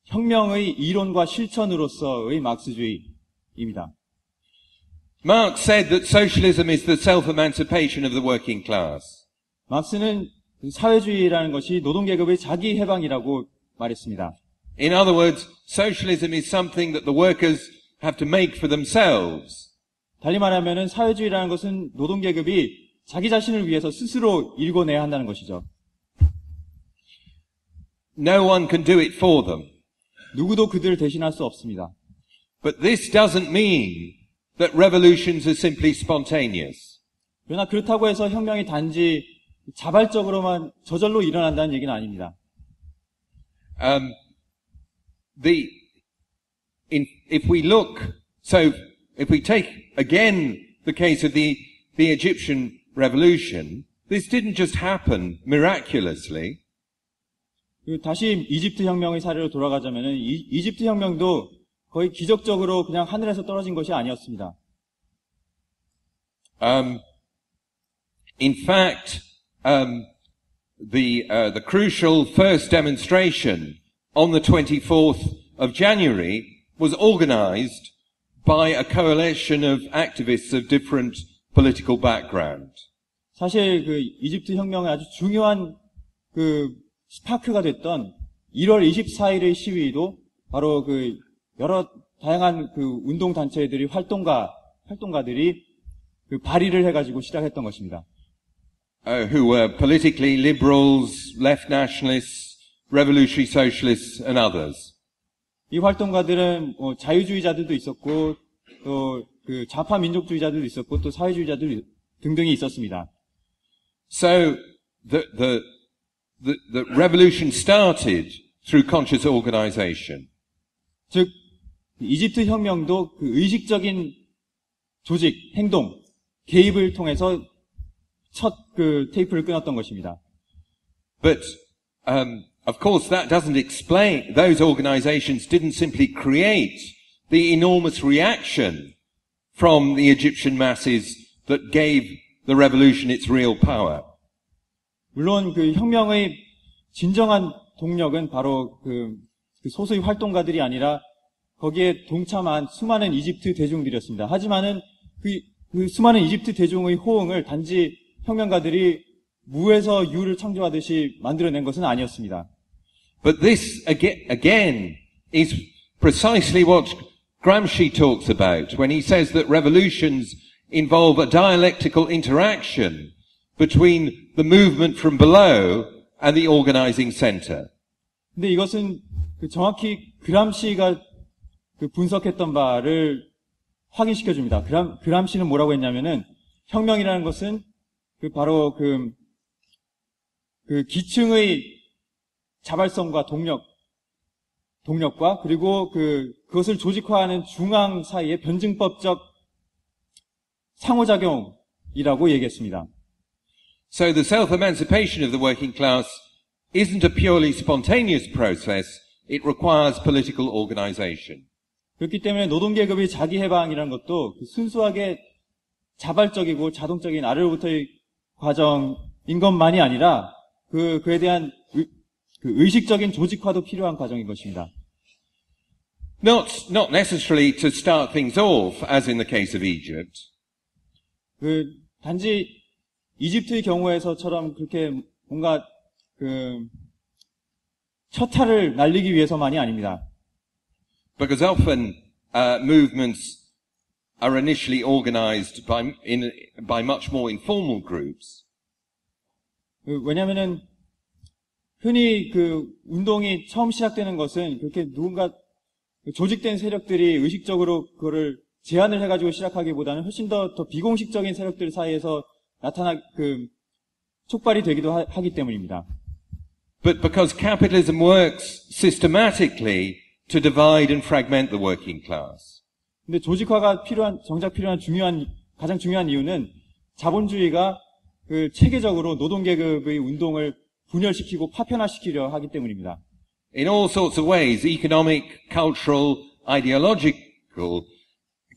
혁명의 이론과 실천으로서의 막스주의입니다. Marx said that socialism is the self-emancipation of the working class. 막스는 사회주의라는 것이 노동계급의 자기 해방이라고 말했습니다. In other words, socialism is something that the workers have to make for themselves. 달리 말하면은 사회주의라는 것은 노동계급이 자기 자신을 위해서 스스로 일궈내야 한다는 것이죠. No one can do it for them. 누구도 그들을 대신할 수 없습니다. But this doesn't mean that revolutions are simply spontaneous. 그러나 그렇다고 해서 혁명이 단지 자발적으로만 저절로 일어난다는 얘기는 아닙니다. If we take again the case of the Egyptian revolution, this didn't just happen miraculously. 다시 이집트 혁명의 사례로 돌아가자면은 이집트 혁명도 거의 기적적으로 그냥 하늘에서 떨어진 것이 아니었습니다. In fact, the crucial first demonstration on the 24th of January was organized by a coalition of activists of different political background. 사실 이집트 혁명의 아주 중요한 스파크가 됐던 1월 24일의 시위도 바로 여러 다양한 운동 단체들이 활동가들이 발의를 해가지고 시작했던 것입니다. Who were politically liberals, left nationalists, revolutionary socialists, and others. 이 활동가들은 자유주의자들도 있었고 또 좌파 민족주의자들도 있었고 또 사회주의자들 등등이 있었습니다. So the revolution started through conscious organization. 즉 이집트 혁명도 의식적인 조직, 행동, 개입을 통해서 첫 테이프를 끊었던 것입니다. But, of course, that doesn't explain, those organizations didn't simply create the enormous reaction from the Egyptian masses that gave the revolution its real power. 물론 그 혁명의 진정한 동력은 바로 그 소수의 활동가들이 아니라 거기에 동참한 수많은 이집트 대중들이었습니다. 하지만은 그 수많은 이집트 대중의 호응을 단지 혁명가들이 무에서 유를 창조하듯이 만들어낸 것은 아니었습니다. But this, again, is precisely what Gramsci talks about when he says that revolutions involve a dialectical interaction between the movement from below and the organizing center. 근데 이것은 정확히 그람시가 분석했던 바를 확인시켜 줍니다. 그람시는 뭐라고 했냐면은 혁명이라는 것은 바로 기층의 자발성과 동력과 그리고 그것을 조직화하는 중앙 사이의 변증법적 상호작용이라고 얘기했습니다. So the self-emancipation of the working class isn't a purely spontaneous process. It requires political organization. 그렇기 때문에 노동계급의 자기해방이라는 것도 순수하게 자발적이고 자동적인 아래로부터의 과정인 것만이 아니라 그에 대한 의식적인 조직화도 필요한 과정인 것입니다. Not necessarily to start things off, as in the case of Egypt. 단지 이집트의 경우에서처럼 그렇게 뭔가 첫 탈을 날리기 위해서만이 아닙니다. Because often movements are initially organized by much more informal groups. 왜냐하면은 흔히 운동이 처음 시작되는 것은 그렇게 누군가 조직된 세력들이 의식적으로 그거를 제안을 해가지고 시작하기보다는 훨씬 더 비공식적인 세력들 사이에서 촉발이 되기도 하기 때문입니다. But because capitalism works systematically to divide and fragment the working class. 근데 조직화가 정작 필요한 가장 중요한 이유는 자본주의가 체계적으로 노동계급의 운동을 분열시키고 파편화시키려 하기 때문입니다. In all sorts of ways, economic, cultural, ideological,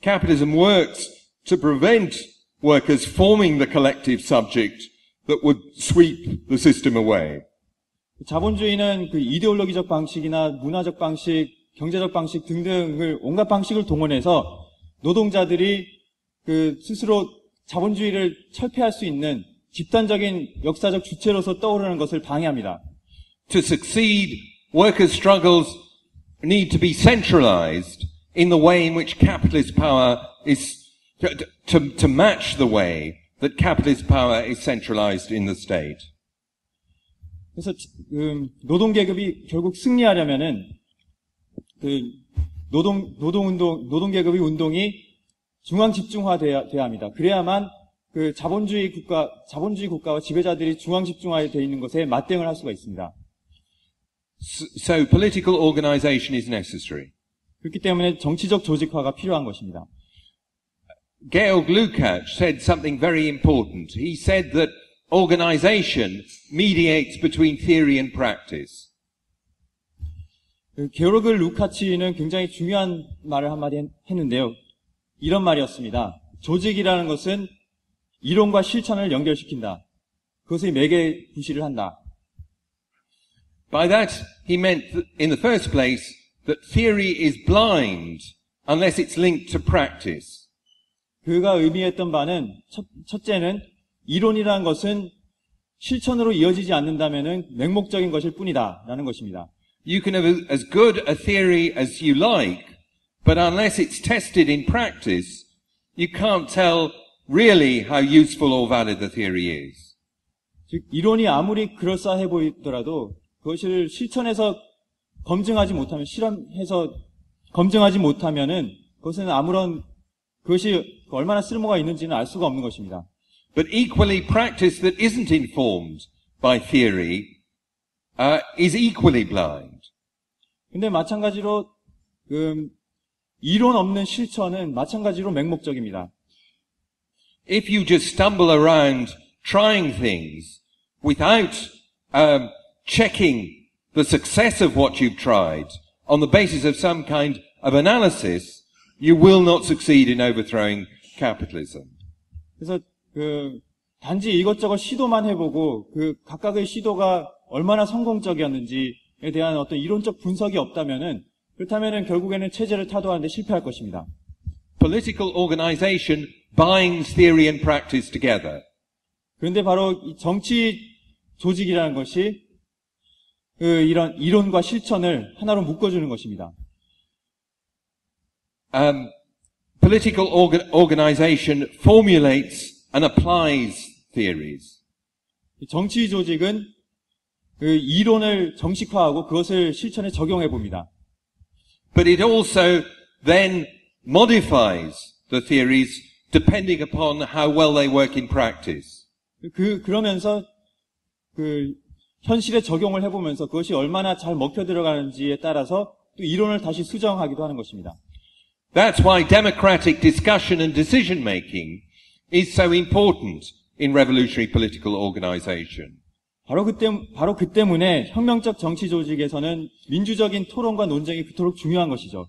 capitalism works to prevent workers forming the collective subject that would sweep the system away. 자본주의는 이데올로기적 방식이나 문화적 방식, 경제적 방식 등등을 온갖 방식을 동원해서 노동자들이 스스로 자본주의를 철폐할 수 있는 집단적인 역사적 주체로서 떠오르는 것을 방해합니다. To succeed, workers' struggles need to be centralized in the way in which capitalist power is to match the way that capitalist power is centralized in the state. 그래서 노동계급이 결국 승리하려면은 노동계급의 운동이 중앙 집중화돼야 합니다. 그래야만 자본주의 국가와 지배자들이 중앙 집중화되어 있는 것에 맞대응을 할 수가 있습니다. So political organization is necessary. 그렇기 때문에 정치적 조직화가 필요한 것입니다. Georg Lukács said something very important. He said that organization mediates between theory and practice. 게오르그 루카치는 굉장히 중요한 말을 한마디 했는데요. 이런 말이었습니다. 조직이라는 것은 이론과 실천을 연결시킨다. 그것의 매개 구실을 한다. By that, he meant that in the first place that theory is blind unless it's linked to practice. 그가 의미했던 바는 첫째는 이론이라는 것은 실천으로 이어지지 않는다면은 맹목적인 것일 뿐이다라는 것입니다. You can have as good a theory as you like, but unless it's tested in practice, you can't tell really how useful or valid the theory is. 즉 이론이 아무리 그럴싸해 보이더라도 그것을 실천해서 검증하지 못하면 실험해서 검증하지 못하면은 그것이 얼마나 쓸모가 있는지는 알 수가 없는 것입니다. But equally, practice that isn't informed by theory is equally blind. 근데 마찬가지로 이론 없는 실천은 마찬가지로 맹목적입니다. If you just stumble around trying things without checking the success of what you've tried on the basis of some kind of analysis, you will not succeed in overthrowing capitalism. 그래서 단지 이것저것 시도만 해보고 각각의 시도가 얼마나 성공적이었는지에 대한 어떤 이론적 분석이 없다면은 그렇다면은 결국에는 체제를 타도하는데 실패할 것입니다. Political organization binds theory and practice together. 그런데 바로 이 정치 조직이라는 것이 이런 이론과 실천을 하나로 묶어주는 것입니다. Political organization formulates and applies theories. 정치 조직은 이론을 정식화하고 그것을 실천에 적용해 봅니다. But it also then modifies the theories depending upon how well they work in practice. 그러면서 현실에 적용을 해보면서 그것이 얼마나 잘 먹혀 들어가는지에 따라서 또 이론을 다시 수정하기도 하는 것입니다. That's why democratic discussion and decision making is so important in revolutionary political organization. 바로 그 때문에 혁명적 정치 조직에서는 민주적인 토론과 논쟁이 그토록 중요한 것이죠.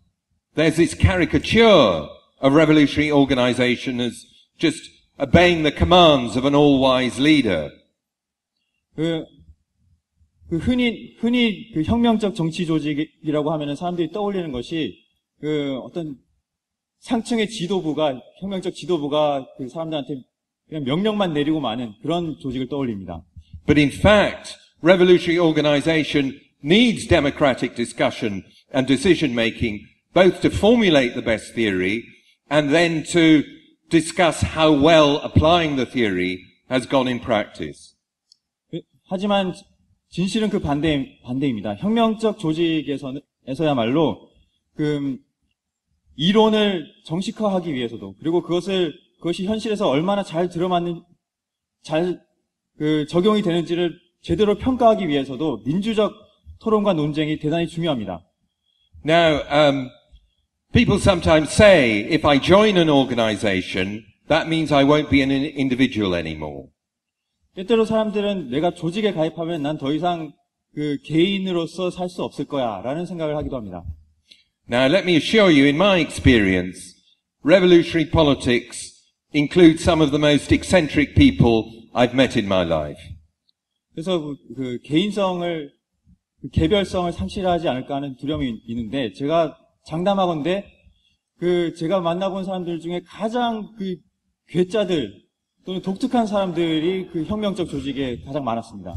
There's this caricature of revolutionary organization as just obeying the commands of an all-wise leader. 흔히 혁명적 정치 조직이라고 하면은 사람들이 떠올리는 것이 어떤 상층의 지도부가 혁명적 지도부가 사람들한테 그냥 명령만 내리고 마는 그런 조직을 떠올립니다. But in fact, revolutionary organization needs democratic discussion and decision making, both to formulate the best theory and then to discuss how well applying the theory has gone in practice. 하지만 진실은 그 반대입니다. 혁명적 조직에서야말로 이론을 정식화하기 위해서도 그리고 그것이 현실에서 얼마나 잘 적용이 되는지를 제대로 평가하기 위해서도 민주적 토론과 논쟁이 대단히 중요합니다. Now, people sometimes say, if I join an organization, that means I won't be an individual anymore. 때때로 사람들은 내가 조직에 가입하면 난 더 이상 개인으로서 살 수 없을 거야 라는 생각을 하기도 합니다. Now, let me assure you, in my experience, revolutionary politics includes some of the most eccentric people I've met in my life. 그래서 개별성을 상실하지 않을까 하는 두려움이 있는데, 제가 장담하건대, 제가 만나본 사람들 중에 가장 괴짜들, 또는 독특한 사람들이 혁명적 조직에 가장 많았습니다.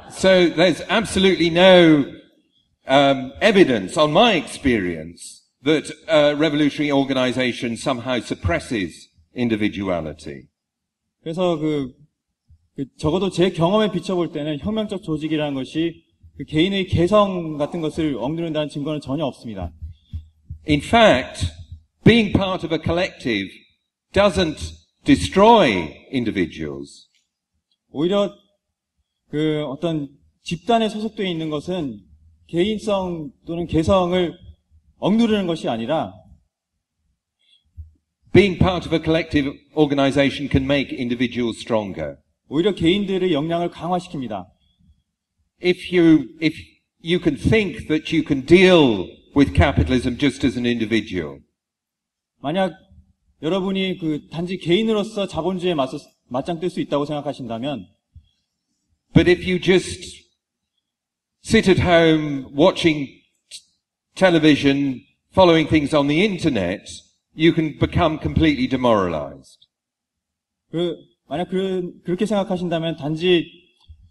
So there's absolutely no evidence on my experience that revolutionary organization somehow suppresses individuality. 그래서 적어도 제 경험에 비춰볼 때는 혁명적 조직이라는 것이 개인의 개성 같은 것을 억누른다는 증거는 전혀 없습니다. In fact, being part of a collective doesn't destroy individuals. 오히려 어떤 집단에 소속되어 있는 것은 개인성 또는 개성을 억누르는 것이 아니라 being part of a collective organization can make individuals stronger. 오히려 개인들의 역량을 강화시킵니다. If you can think that you can deal with capitalism just as an individual. 만약 여러분이 단지 개인으로서 자본주의에 맞짱 뜰 수 있다고 생각하신다면, but if you just sit at home watching television, following things on the internet, you can become completely demoralized. 만약 그렇게 생각하신다면 단지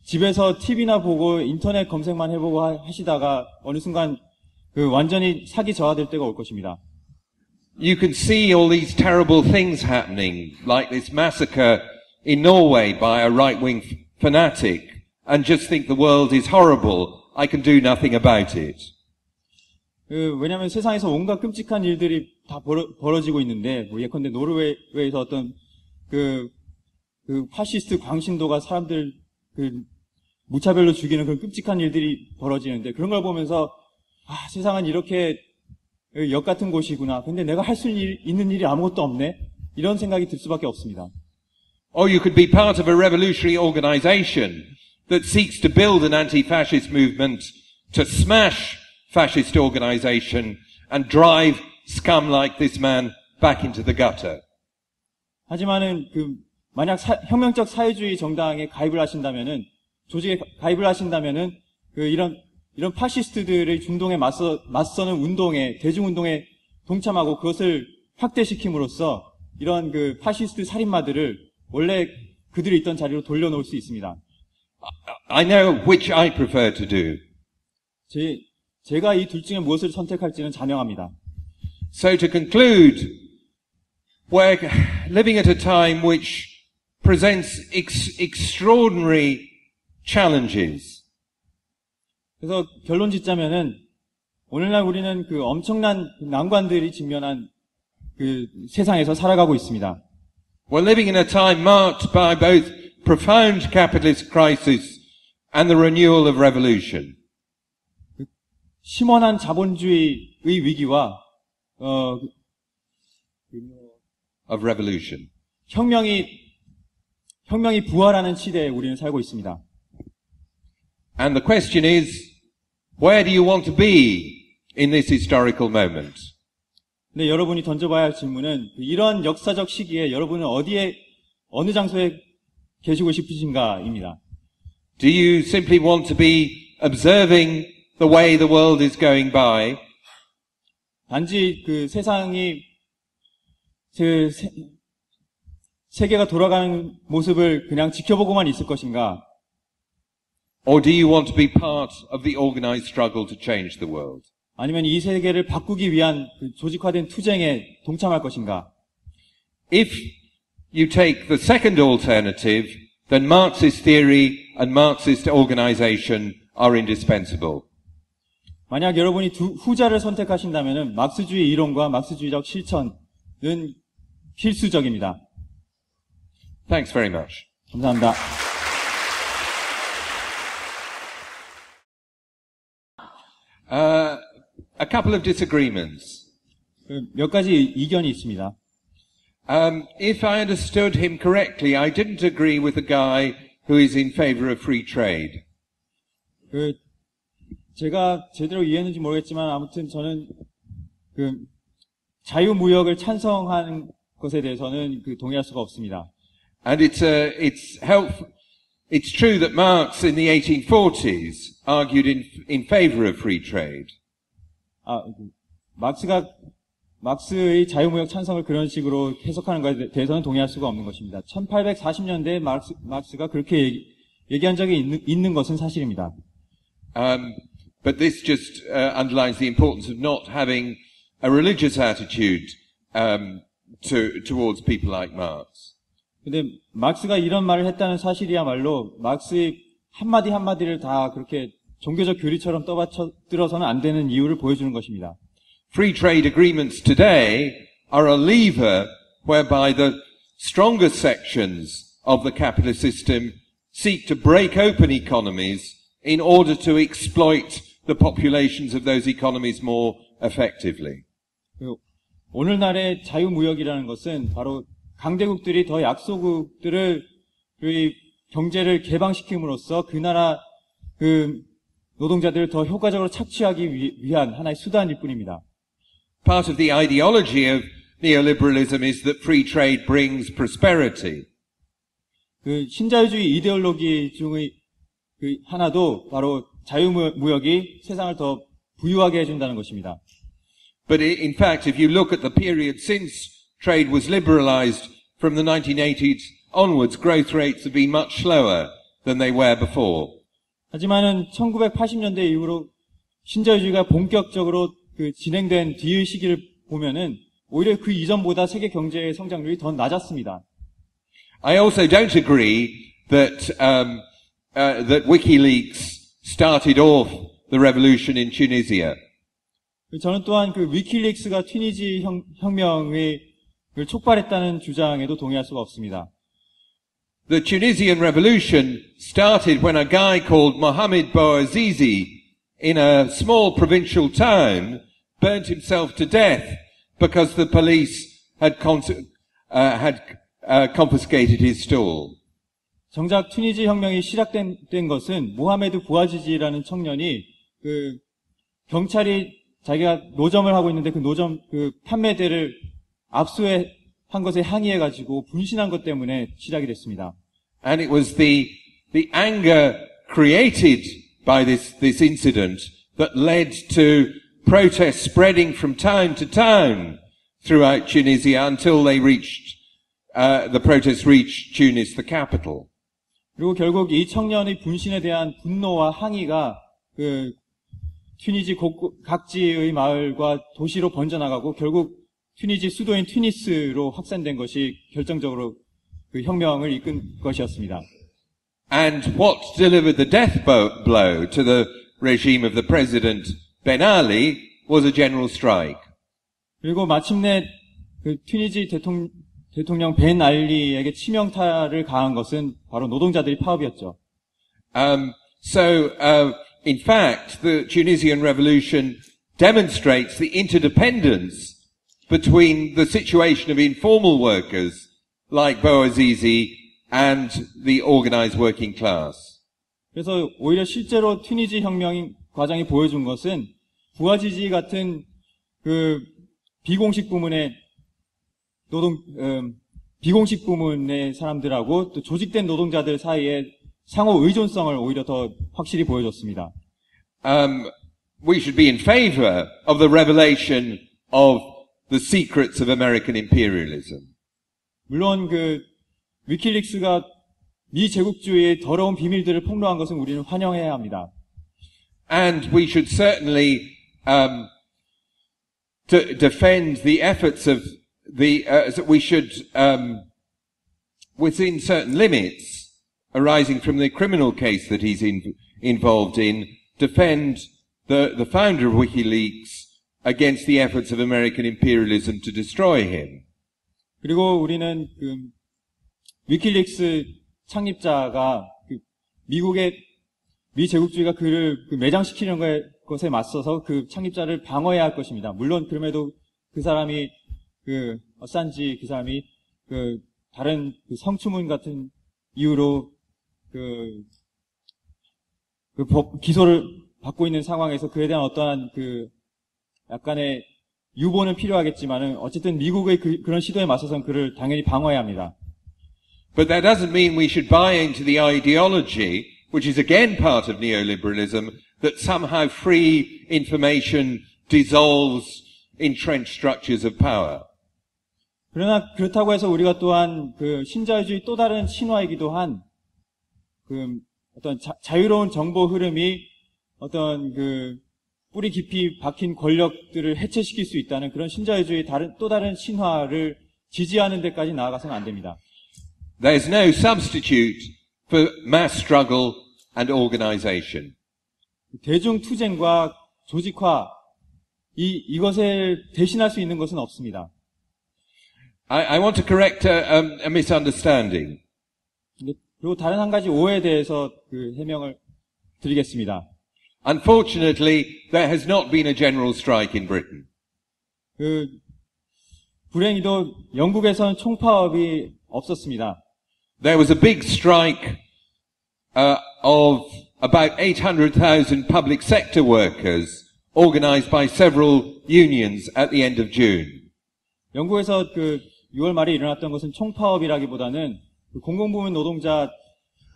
집에서 TV나 보고 인터넷 검색만 해보고 하시다가 어느 순간 완전히 사기 저하될 때가 올 것입니다. You can see all these terrible things happening, like this massacre in Norway by a right-wing fanatic, and just think the world is horrible. I can do nothing about it. 왜냐하면 세상에서 온갖 끔찍한 일들이 다 벌어지고 있는데, 예컨대 노르웨이에서 어떤 파시스트 광신도가 사람들 무차별로 죽이는 그런 끔찍한 일들이 벌어지는데, 그런 걸 보면서 세상은 이렇게 역 같은 곳이구나. 근데 내가 할 수 있는 일이 아무것도 없네. 이런 생각이 들 수밖에 없습니다. Or you could be part of a revolutionary organization that seeks to build an anti-fascist movement to smash fascist organization and drive scum like this man back into the gutter. 하지만은 만약 혁명적 사회주의 정당에 가입을 하신다면은 조직에 가입을 하신다면은 이런 파시스트들의 중동에 맞서는 운동에 대중운동에 동참하고 그것을 확대시킴으로써 이런 파시스트 살인마들을 원래 그들이 있던 자리로 돌려놓을 수 있습니다. I know which I prefer to do. 제가 이 둘 중에 무엇을 선택할지는 자명합니다. So to conclude, we're living at a time which presents extraordinary challenges. 그래서 결론 짓자면은 오늘날 우리는 엄청난 난관들이 직면한 세상에서 살아가고 있습니다. We're living in a time marked by both profound capitalist crisis and the renewal of revolution. 심원한 자본주의의 위기와 of revolution. 혁명이 부활하는 시대에 우리는 살고 있습니다. And the question is, where do you want to be in this historical moment? 근데 여러분이 던져봐야 할 질문은 이런 역사적 시기에 여러분은 어느 장소에 계시고 싶으신가입니다. Do you simply want to be observing the way the world is going by? 단지 세상이 세계가 돌아가는 모습을 그냥 지켜보고만 있을 것인가? Or do you want to be part of the organized struggle to change the world? 아니면 이 세계를 바꾸기 위한 조직화된 투쟁에 동참할 것인가? If you take the second alternative, then Marxist theory and Marxist organization are indispensable. 만약 여러분이 후자를 선택하신다면 막스주의 이론과 막스주의적 실천은 필수적입니다. Thanks very much. 감사합니다. A couple of disagreements. 몇 가지 이견이 있습니다. If I understood him correctly, I didn't agree with the guy who is in favor of free trade. 제가 제대로 이해했는지 모르겠지만 아무튼 저는 자유무역을 찬성하는 것에 대해서는 동의할 수가 없습니다. And it's true that Marx in the 1840s argued in favor of free trade. 막스의 자유무역 찬성을 그런 식으로 해석하는 것에 대해서는 동의할 수가 없는 것입니다. 1840년대에 막스가 그렇게 얘기한 적이 있는 것은 사실입니다. But this just underlines the importance of not having a religious attitude towards people like Marx. 근데 막스가 이런 말을 했다는 사실이야말로 막스의 한마디 한마디를 다 그렇게 종교적 교리처럼 떠받들어서는 안 되는 이유를 보여주는 것입니다. Free trade agreements today are a lever whereby the strongest sections of the capitalist system seek to break open economies in order to exploit the populations of those economies more effectively. 오늘날의 자유무역이라는 것은 바로 강대국들이 더 약소국들의 경제를 개방시킴으로써 그 나라 노동자들을 더 효과적으로 착취하기 위한 하나의 수단일 뿐입니다. Part of the ideology of neoliberalism is that free trade brings prosperity. 신자유주의 이데올로기 중의 하나도 바로 자유무역이 세상을 더 부유하게 해준다는 것입니다. But in fact, if you look at the period since trade was liberalized from the 1980s onwards, growth rates have been much slower than they were before. 하지만은 1980년대 이후로 신자유주의가 본격적으로 진행된 뒤의 시기를 보면은 오히려 그 이전보다 세계 경제의 성장률이 더 낮았습니다. I also don't agree that that WikiLeaks started off the revolution in Tunisia. 저는 또한 위키릭스가 튀니지 혁명을 촉발했다는 주장에도 동의할 수가 없습니다. The Tunisian revolution started when a guy called Mohamed Bouazizi in a small provincial town burnt himself to death because the police had confiscated his stall. 정작 튀니지 혁명이 시작된 것은 모하메드 부아지지라는 청년이 그 경찰이 자기가 노점을 하고 있는데 그 노점 그 판매대를 압수한 것에 항의해가지고 분신한 것 때문에 시작이 됐습니다. And it was the anger created by this incident that led to protests spreading from town to town throughout Tunisia until they reached, the protests reached Tunis, the capital. 그리고 결국 이 청년의 분신에 대한 분노와 항의가 그 튀니지 각지의 마을과 도시로 번져나가고 결국 튀니지 수도인 튀니스로 확산된 것이 결정적으로 그 혁명을 이끈 것이었습니다. And what delivered the death blow to the regime of the President Ben Ali was a general strike. 그리고 마침내 그 튀니지 대통령 벤 알리에게 치명타를 가한 것은 바로 노동자들의 파업이었죠. In fact, the Tunisian revolution demonstrates the interdependence between the situation of informal workers like Bouazizi and the organized working class. 그래서 오히려 실제로 튀니지 혁명 과정이 보여준 것은 부아지지 같은 그 비공식 부문의 비공식 부문의 사람들하고 또 조직된 노동자들 사이에 상호 의존성을 오히려 더 확실히 보여줬습니다. We should be in favor of the revelation of the secrets of American imperialism. 물론 그 위키릭스가 미 제국주의의 더러운 비밀들을 폭로한 것은 우리는 환영해야 합니다. And we should certainly defend the efforts of we should, within certain limits arising from the criminal case that he's involved in, defend the founder of WikiLeaks against the efforts of American imperialism to destroy him. 그리고 우리는 그 위키릭스 창립자가 그 미국의 미 제국주의가 그를 매장시키는 것에 맞서서 그 창립자를 방어해야 할 것입니다. 물론 그럼에도 그 사람이 그 어산지 그 사람이 그 다른 그 성추문 같은 이유로 기소를 받고 있는 상황에서 그에 대한 어떠한 그 약간의 유보는 필요하겠지만은 어쨌든 미국의 그런 시도에 맞서서는 그를 당연히 방어해야 합니다. But that doesn't mean we should buy into the ideology, which is again part of neoliberalism, that somehow free information dissolves entrenched structures of power. 그러나 그렇다고 해서 우리가 또한 그 신자유주의 또 다른 신화이기도 한 그 어떤 자유로운 정보 흐름이 어떤 그 뿌리 깊이 박힌 권력들을 해체시킬 수 있다는 그런 신자유주의 또 다른 신화를 지지하는 데까지 나아가서는 안 됩니다. There is no substitute for mass struggle and organization. 대중 투쟁과 조직화 이것을 대신할 수 있는 것은 없습니다. I want to correct a misunderstanding. 그리고 다른 한 가지 오해에 대해서 그 해명을 드리겠습니다. Unfortunately, there has not been a general strike in Britain. 불행히도 영국에서는 총파업이 없었습니다. There was a big strike of about 800,000 public sector workers organized by several unions at the end of June. 영국에서 6월 말에 일어났던 것은 총파업이라기보다는 공공부문 노동자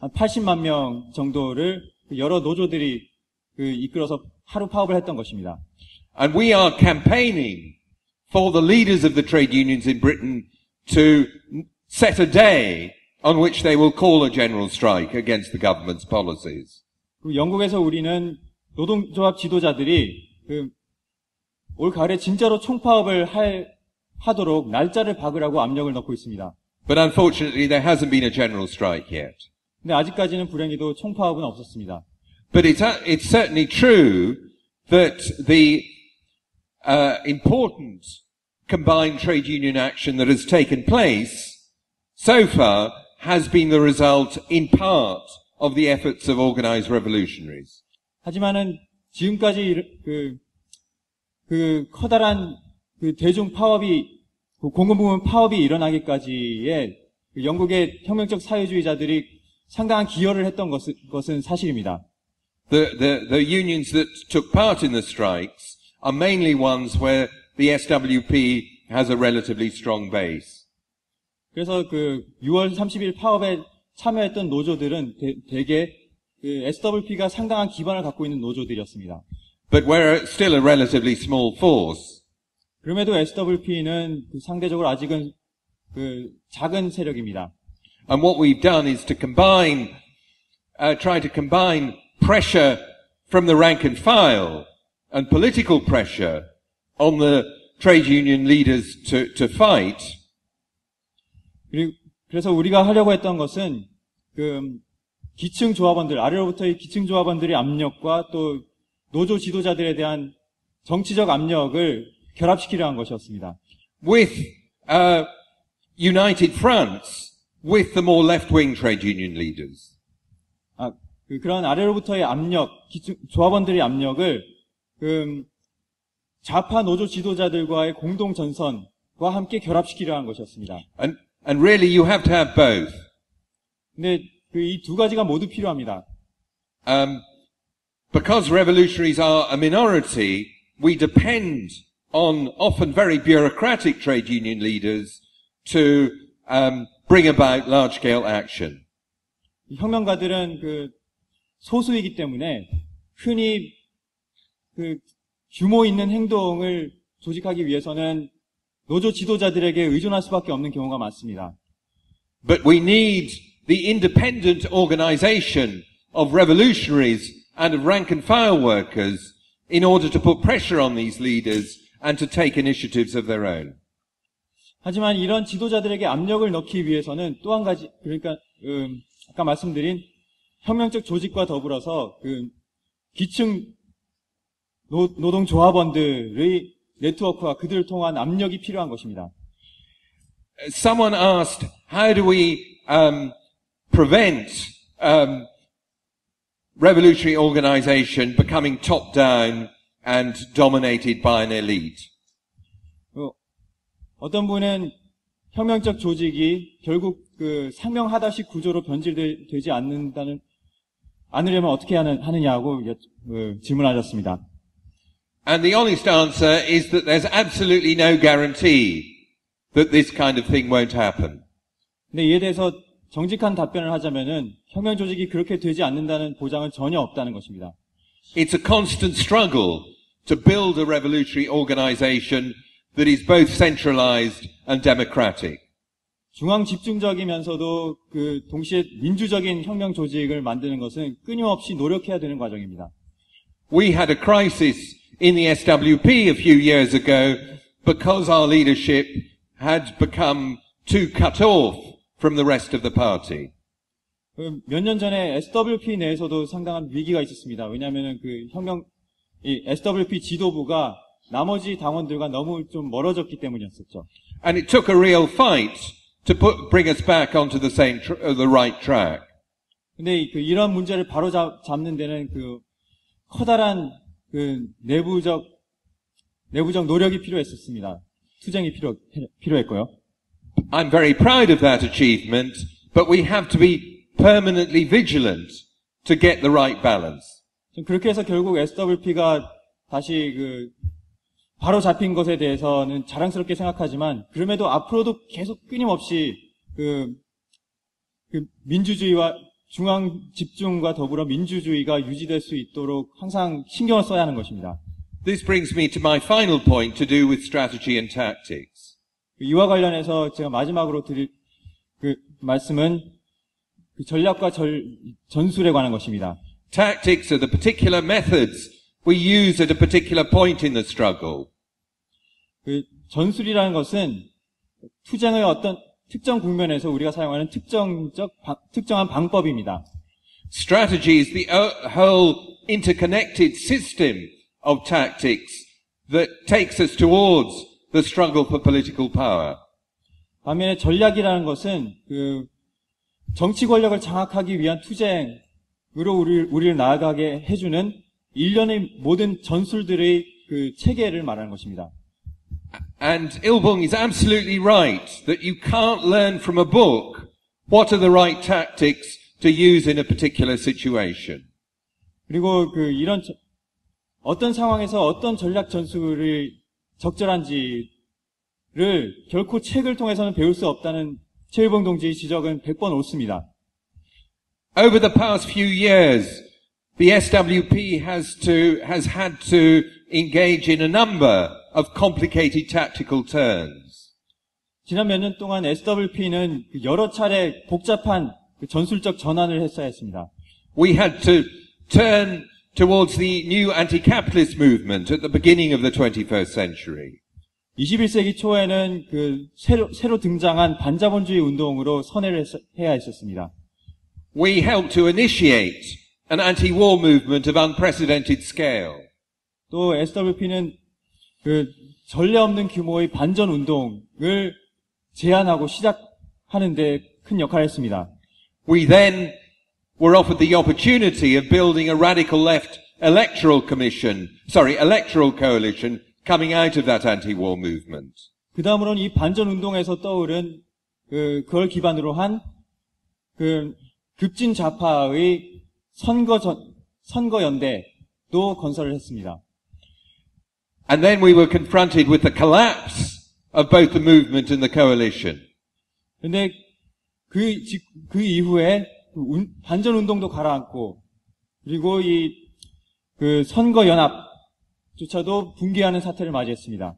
한 80만 명 정도를 여러 노조들이 이끌어서 하루 파업을 했던 것입니다. And we are campaigning for the leaders of the trade unions in Britain to set a day on which they will call a general strike against the government's policies. 영국에서 우리는 노동조합 지도자들이 올 가을에 진짜로 총파업을 하도록 날짜를 박으라고 압력을 넣고 있습니다. But unfortunately, there hasn't been a general strike yet. 근데 아직까지는 불행히도 총파업은 없었습니다. But it's certainly true that the important combined trade union action that has taken place so far has been the result in part of the efforts of organized revolutionaries. 하지만은 지금까지 커다란 대중 파업이 공공부문 파업이 일어나기까지의 그 영국의 혁명적 사회주의자들이 상당한 기여를 했던 것은 사실입니다. The unions that took part in the strikes are mainly ones where the SWP has a relatively strong base. 그래서 그 6월 30일 파업에 참여했던 노조들은 대개 그 SWP가 상당한 기반을 갖고 있는 노조들이었습니다. But we're still a relatively small force. 그럼에도 SWP는 상대적으로 아직은 그 작은 세력입니다. And what we've done is to try to combine pressure from the rank and file and political pressure on the trade union leaders to fight. 그래서 우리가 하려고 했던 것은 그 기층 조합원들, 아래로부터의 기층 조합원들의 압력과 또 노조 지도자들에 대한 정치적 압력을 결합시키려 한 것이었습니다. With united fronts with the more left-wing trade union leaders. 그런 아래로부터의 압력, 조합원들의 압력을 좌파 노조 지도자들과의 공동 전선과 함께 결합시키려 한 것이었습니다. And really you have to have both. 근데 이 두 가지가 모두 필요합니다. Because revolutionaries are a minority, we depend on often very bureaucratic trade union leaders to bring about large-scale action. 혁명가들은 그 소수이기 때문에 흔히 그 규모 있는 행동을 조직하기 위해서는 노조 지도자들에게 의존할 수밖에 없는 경우가 많습니다. But we need the independent organization of revolutionaries and of rank and file workers in order to put pressure on these leaders and to take initiatives of their own. 하지만 이런 지도자들에게 압력을 넣기 위해서는 또 한 가지, 그러니까 아까 말씀드린 혁명적 조직과 더불어서 기층 노동 조합원들의 네트워크와 그들을 통한 압력이 필요한 것입니다. Someone asked, how do we prevent revolutionary organization becoming top-down and dominated by an elite? 어떤 분은 혁명적 조직이 결국 그 상명하다식 구조로 변질되지 않으려면 어떻게 하느냐고 질문하셨습니다. And the honest answer is that there's absolutely no guarantee that this kind of thing won't happen. 근데 이에 대해서 정직한 답변을 하자면은 혁명 조직이 그렇게 되지 않는다는 보장은 전혀 없다는 것입니다. It's a constant struggle to build a revolutionary organization that is both centralized and democratic. 중앙 집중적이면서도 동시에 민주적인 혁명 조직을 만드는 것은 끊임없이 노력해야 되는 과정입니다. We had a crisis in the SWP a few years ago because our leadership had become too cut off from the rest of the party. 몇 년 전에 SWP 내에서도 상당한 위기가 있었습니다. 왜냐하면 이 SWP 지도부가 나머지 당원들과 너무 좀 멀어졌기 때문이었었죠. And it took a real fight to bring us back onto the right track. 근데 이런 문제를 바로 잡는 데는 커다란 내부적 노력이 필요했었습니다. 투쟁이 필요했고요. I'm very proud of that achievement, but we have to be permanently vigilant to get the right balance. 그렇게 해서 결국 SWP가 다시 바로 잡힌 것에 대해서는 자랑스럽게 생각하지만, 그럼에도 앞으로도 계속 끊임없이 민주주의와 중앙 집중과 더불어 민주주의가 유지될 수 있도록 항상 신경을 써야 하는 것입니다. This brings me to my final point to do with strategy and tactics. 이와 관련해서 제가 마지막으로 드릴 말씀은 전략과 전술에 관한 것입니다. Tactics are the particular methods we use at a particular point in the struggle. 전술이라는 것은 투쟁의 어떤 특정 국면에서 우리가 사용하는 특정한 방법입니다. Strategy is the whole interconnected system of tactics that takes us towards the struggle for political power. 반면에 전략이라는 것은 정치 권력을 장악하기 위한 투쟁으로 우리를 나아가게 해주는 일련의 모든 전술들의 체계를 말하는 것입니다. And Il-bung is absolutely right that you can't learn from a book What are the right tactics to use in a particular situation? 그리고 어떤 상황에서 어떤 전략 전술이 적절한지를 결코 책을 통해서는 배울 수 없다는 최일봉 동지의 지적은 100번 옳습니다. Over the past few years, the SWP has had to engage in a number of complicated tactical turns. 지난 몇 년 동안 SWP는 여러 차례 복잡한 전술적 전환을 했어야 했습니다. We had to turn towards the new anti-capitalist movement at the beginning of the 21st century. 21세기 초에는 새로 등장한 반자본주의 운동으로 선회를 해야 했었습니다. We helped to initiate an anti-war movement of unprecedented scale. 또 SWP는 전례 없는 규모의 반전 운동을 제안하고 시작하는 데 큰 역할을 했습니다. We then were offered the opportunity of building a radical left electoral coalition coming out of that anti-war movement. 그 다음으로는 이 반전 운동에서 떠오른 그걸 기반으로 한 급진 좌파의 선거연대도 건설을 했습니다. And then we were confronted with the collapse of both the movement and the coalition. 근데 그 이후에 반전 운동도 가라앉고 그리고 선거연합조차도 붕괴하는 사태를 맞이했습니다.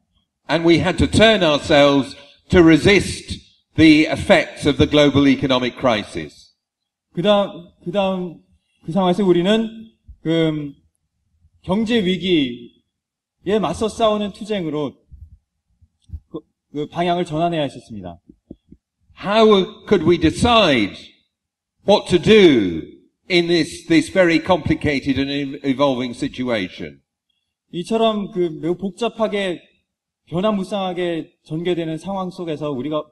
And we had to turn ourselves to resist the effects of the global economic crisis. 그 상황에서 우리는 경제 위기에 맞서 싸우는 투쟁으로 방향을 전환해야 했었습니다. How could we decide what to do in this very complicated and evolving situation? 이처럼 매우 복잡하게 변화무쌍하게 전개되는 상황 속에서 우리가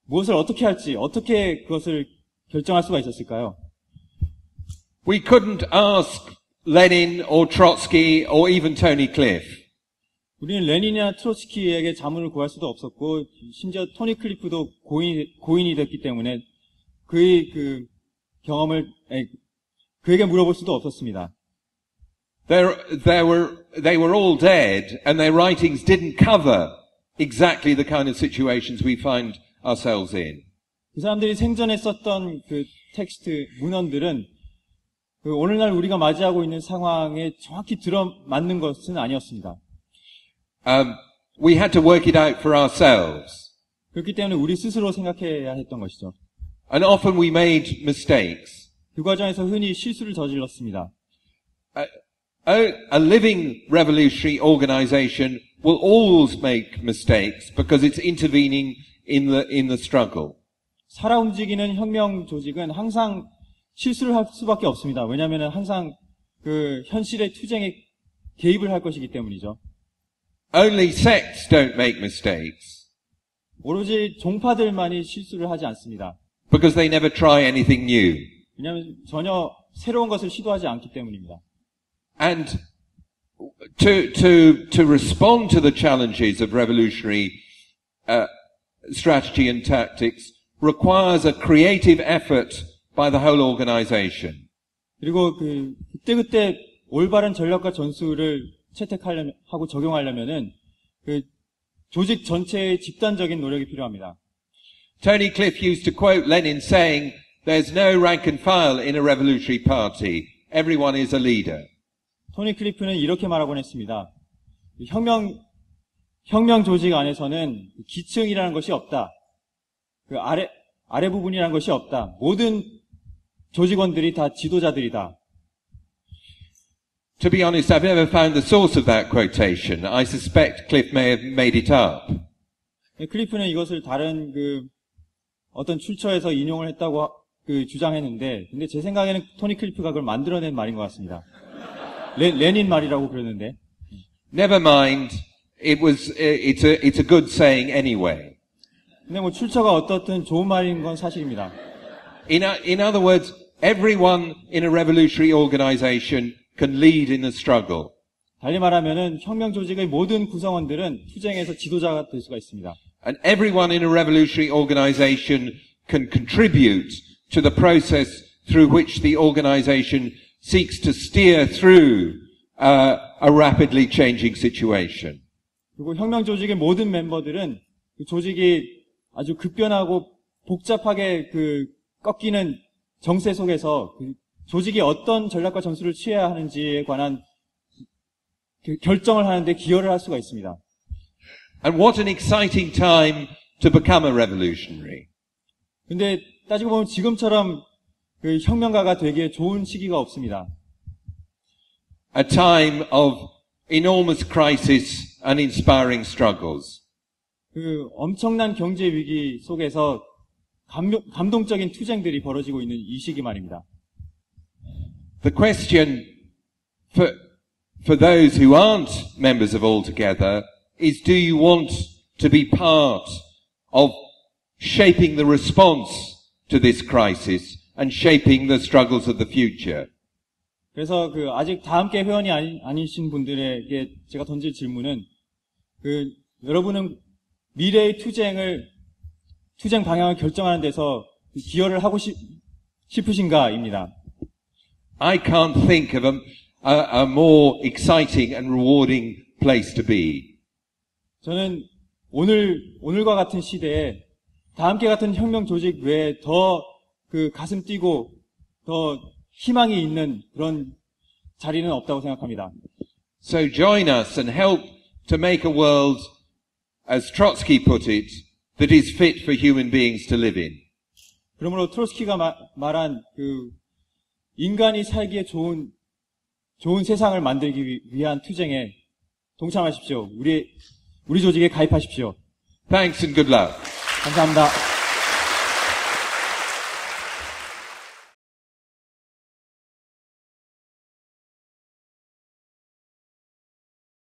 무엇을 어떻게 할지, 어떻게 그것을 결정할 수가 있었을까요? We couldn't ask Lenin or Trotsky or even Tony Cliff. 우리는 레닌이나 트로츠키에게 자문을 구할 수도 없었고, 심지어 토니 클리프도 고인이 됐기 때문에 그의 그에게 물어볼 수도 없었습니다. They were all dead, and their writings didn't cover exactly the kind of situations we find ourselves in. 그 사람들이 생전에 썼던 텍스트, 문헌들은 오늘날 우리가 맞이하고 있는 상황에 정확히 들어맞는 것은 아니었습니다. We had to work it out for ourselves. 그렇기 때문에 우리 스스로 생각해야 했던 것이죠. And often we made mistakes. 그 과정에서 흔히 실수를 저질렀습니다. A living revolutionary organization will always make mistakes because it's intervening in the struggle. 살아 움직이는 혁명 조직은 항상 실수를 할 수밖에 없습니다. 왜냐하면 항상 현실의 투쟁에 개입을 할 것이기 때문이죠. Only sects don't make mistakes. 오로지 종파들만이 실수를 하지 않습니다. Because they never try anything new. 왜냐하면 전혀 새로운 것을 시도하지 않기 때문입니다. And to respond to the challenges of revolutionary strategy and tactics requires a creative effort by the whole organization. 그리고 그때 올바른 전략과 전술을 채택하고 적용하려면은 조직 전체의 집단적인 노력이 필요합니다. Tony Cliff used to quote Lenin saying, "There's no rank and file in a revolutionary party. Everyone is a leader." 토니 클리프는 이렇게 말하곤 했습니다. 혁명 조직 안에서는 기층이라는 것이 없다. 아래 부분이라는 것이 없다. 모든 조직원들이 다 지도자들이다. To be honest, I've never found the source of that quotation. I suspect Cliff may have made it up. 클리프는 이것을 다른 어떤 출처에서 인용을 했다고 주장했는데, 근데 제 생각에는 토니 클리프가 그걸 만들어낸 말인 것 같습니다. 레닌 말이라고 그러는데. Never mind. It's a good saying anyway. 근데 출처가 어떻든 좋은 말인 건 사실입니다. In other words, everyone in a revolutionary organization can lead in the struggle. 달리 말하면은 혁명 조직의 모든 구성원들은 투쟁에서 지도자가 될 수가 있습니다. And everyone in a revolutionary organization can contribute to the process through which the organization seeks to steer through a rapidly changing situation. 그리고 혁명 조직의 모든 멤버들은 그 조직이 아주 급변하고 복잡하게 꺾이는 정세 속에서 그 조직이 어떤 전략과 전술을 취해야 하는지에 관한 결정을 하는데 기여를 할 수가 있습니다. And what an exciting time to become a revolutionary. 근데 따지고 보면 지금처럼 그 혁명가가 되기에 좋은 시기가 없습니다. A time of enormous crisis and inspiring struggles. 그 엄청난 경제 위기 속에서 감동적인 투쟁들이 벌어지고 있는 이 시기 말입니다. The question for those who aren't members of All Together is, do you want to be part of shaping the response to this crisis and shaping the struggles of the future? 그래서 아직 다 함께 회원이 아니신 분들에게 제가 던질 질문은 여러분은 미래의 투쟁 방향을 결정하는 데서 기여를 하고 싶으신가입니다. I can't think of a more exciting and rewarding place to be. 저는 오늘과 같은 시대에 다 함께 같은 혁명 조직 외에 더 가슴 뛰고 더 희망이 있는 그런 자리는 없다고 생각합니다. So join us and help to make a world, as Trotsky put it, that is fit for human beings to live in. 그러므로 트로츠키가 말한 인간이 살기에 좋은 세상을 만들기 위한 투쟁에 동참하십시오. 우리 조직에 가입하십시오. Thanks and good luck. 감사합니다.